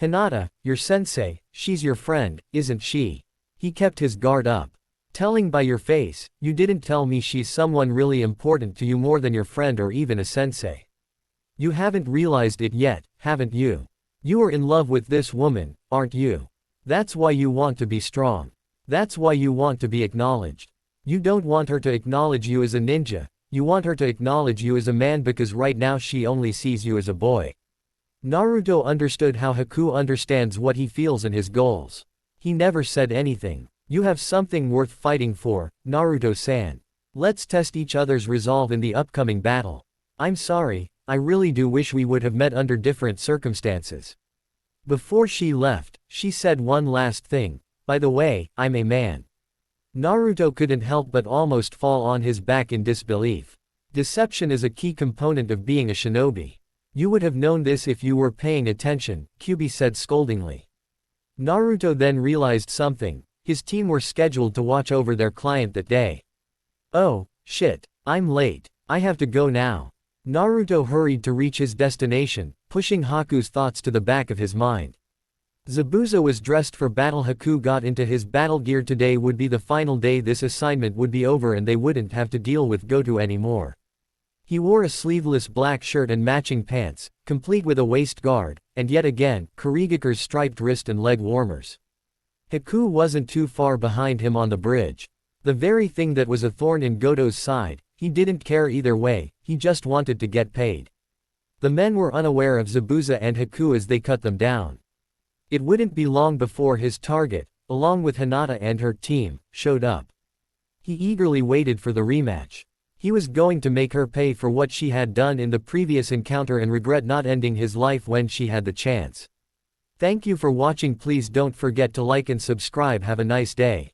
Hinata, your sensei, she's your friend, isn't she? He kept his guard up. Telling by your face, you didn't tell me she's someone really important to you more than your friend or even a sensei. You haven't realized it yet, haven't you? You are in love with this woman, aren't you? That's why you want to be strong. That's why you want to be acknowledged. You don't want her to acknowledge you as a ninja, you want her to acknowledge you as a man because right now she only sees you as a boy. Naruto understood how Haku understands what he feels and his goals. He never said anything. You have something worth fighting for, Naruto-san. Let's test each other's resolve in the upcoming battle. I'm sorry, I really do wish we would have met under different circumstances. Before she left, she said one last thing. By the way, I'm a man. Naruto couldn't help but almost fall on his back in disbelief. Deception is a key component of being a shinobi. You would have known this if you were paying attention, Kyuubi said scoldingly. Naruto then realized something. His team were scheduled to watch over their client that day. Oh, shit, I'm late. I have to go now. Naruto hurried to reach his destination, pushing Haku's thoughts to the back of his mind. Zabuza was dressed for battle. Haku got into his battle gear. Today would be the final day. This assignment would be over and they wouldn't have to deal with Goto anymore. He wore a sleeveless black shirt and matching pants, complete with a waist guard, and yet again, Kurigaku's striped wrist and leg warmers. Haku wasn't too far behind him on the bridge. The very thing that was a thorn in Goto's side, he didn't care either way, he just wanted to get paid. The men were unaware of Zabuza and Haku as they cut them down. It wouldn't be long before his target, along with Hinata and her team, showed up. He eagerly waited for the rematch. He was going to make her pay for what she had done in the previous encounter and regret not ending his life when she had the chance. Thank you for watching. Please don't forget to like and subscribe. Have a nice day.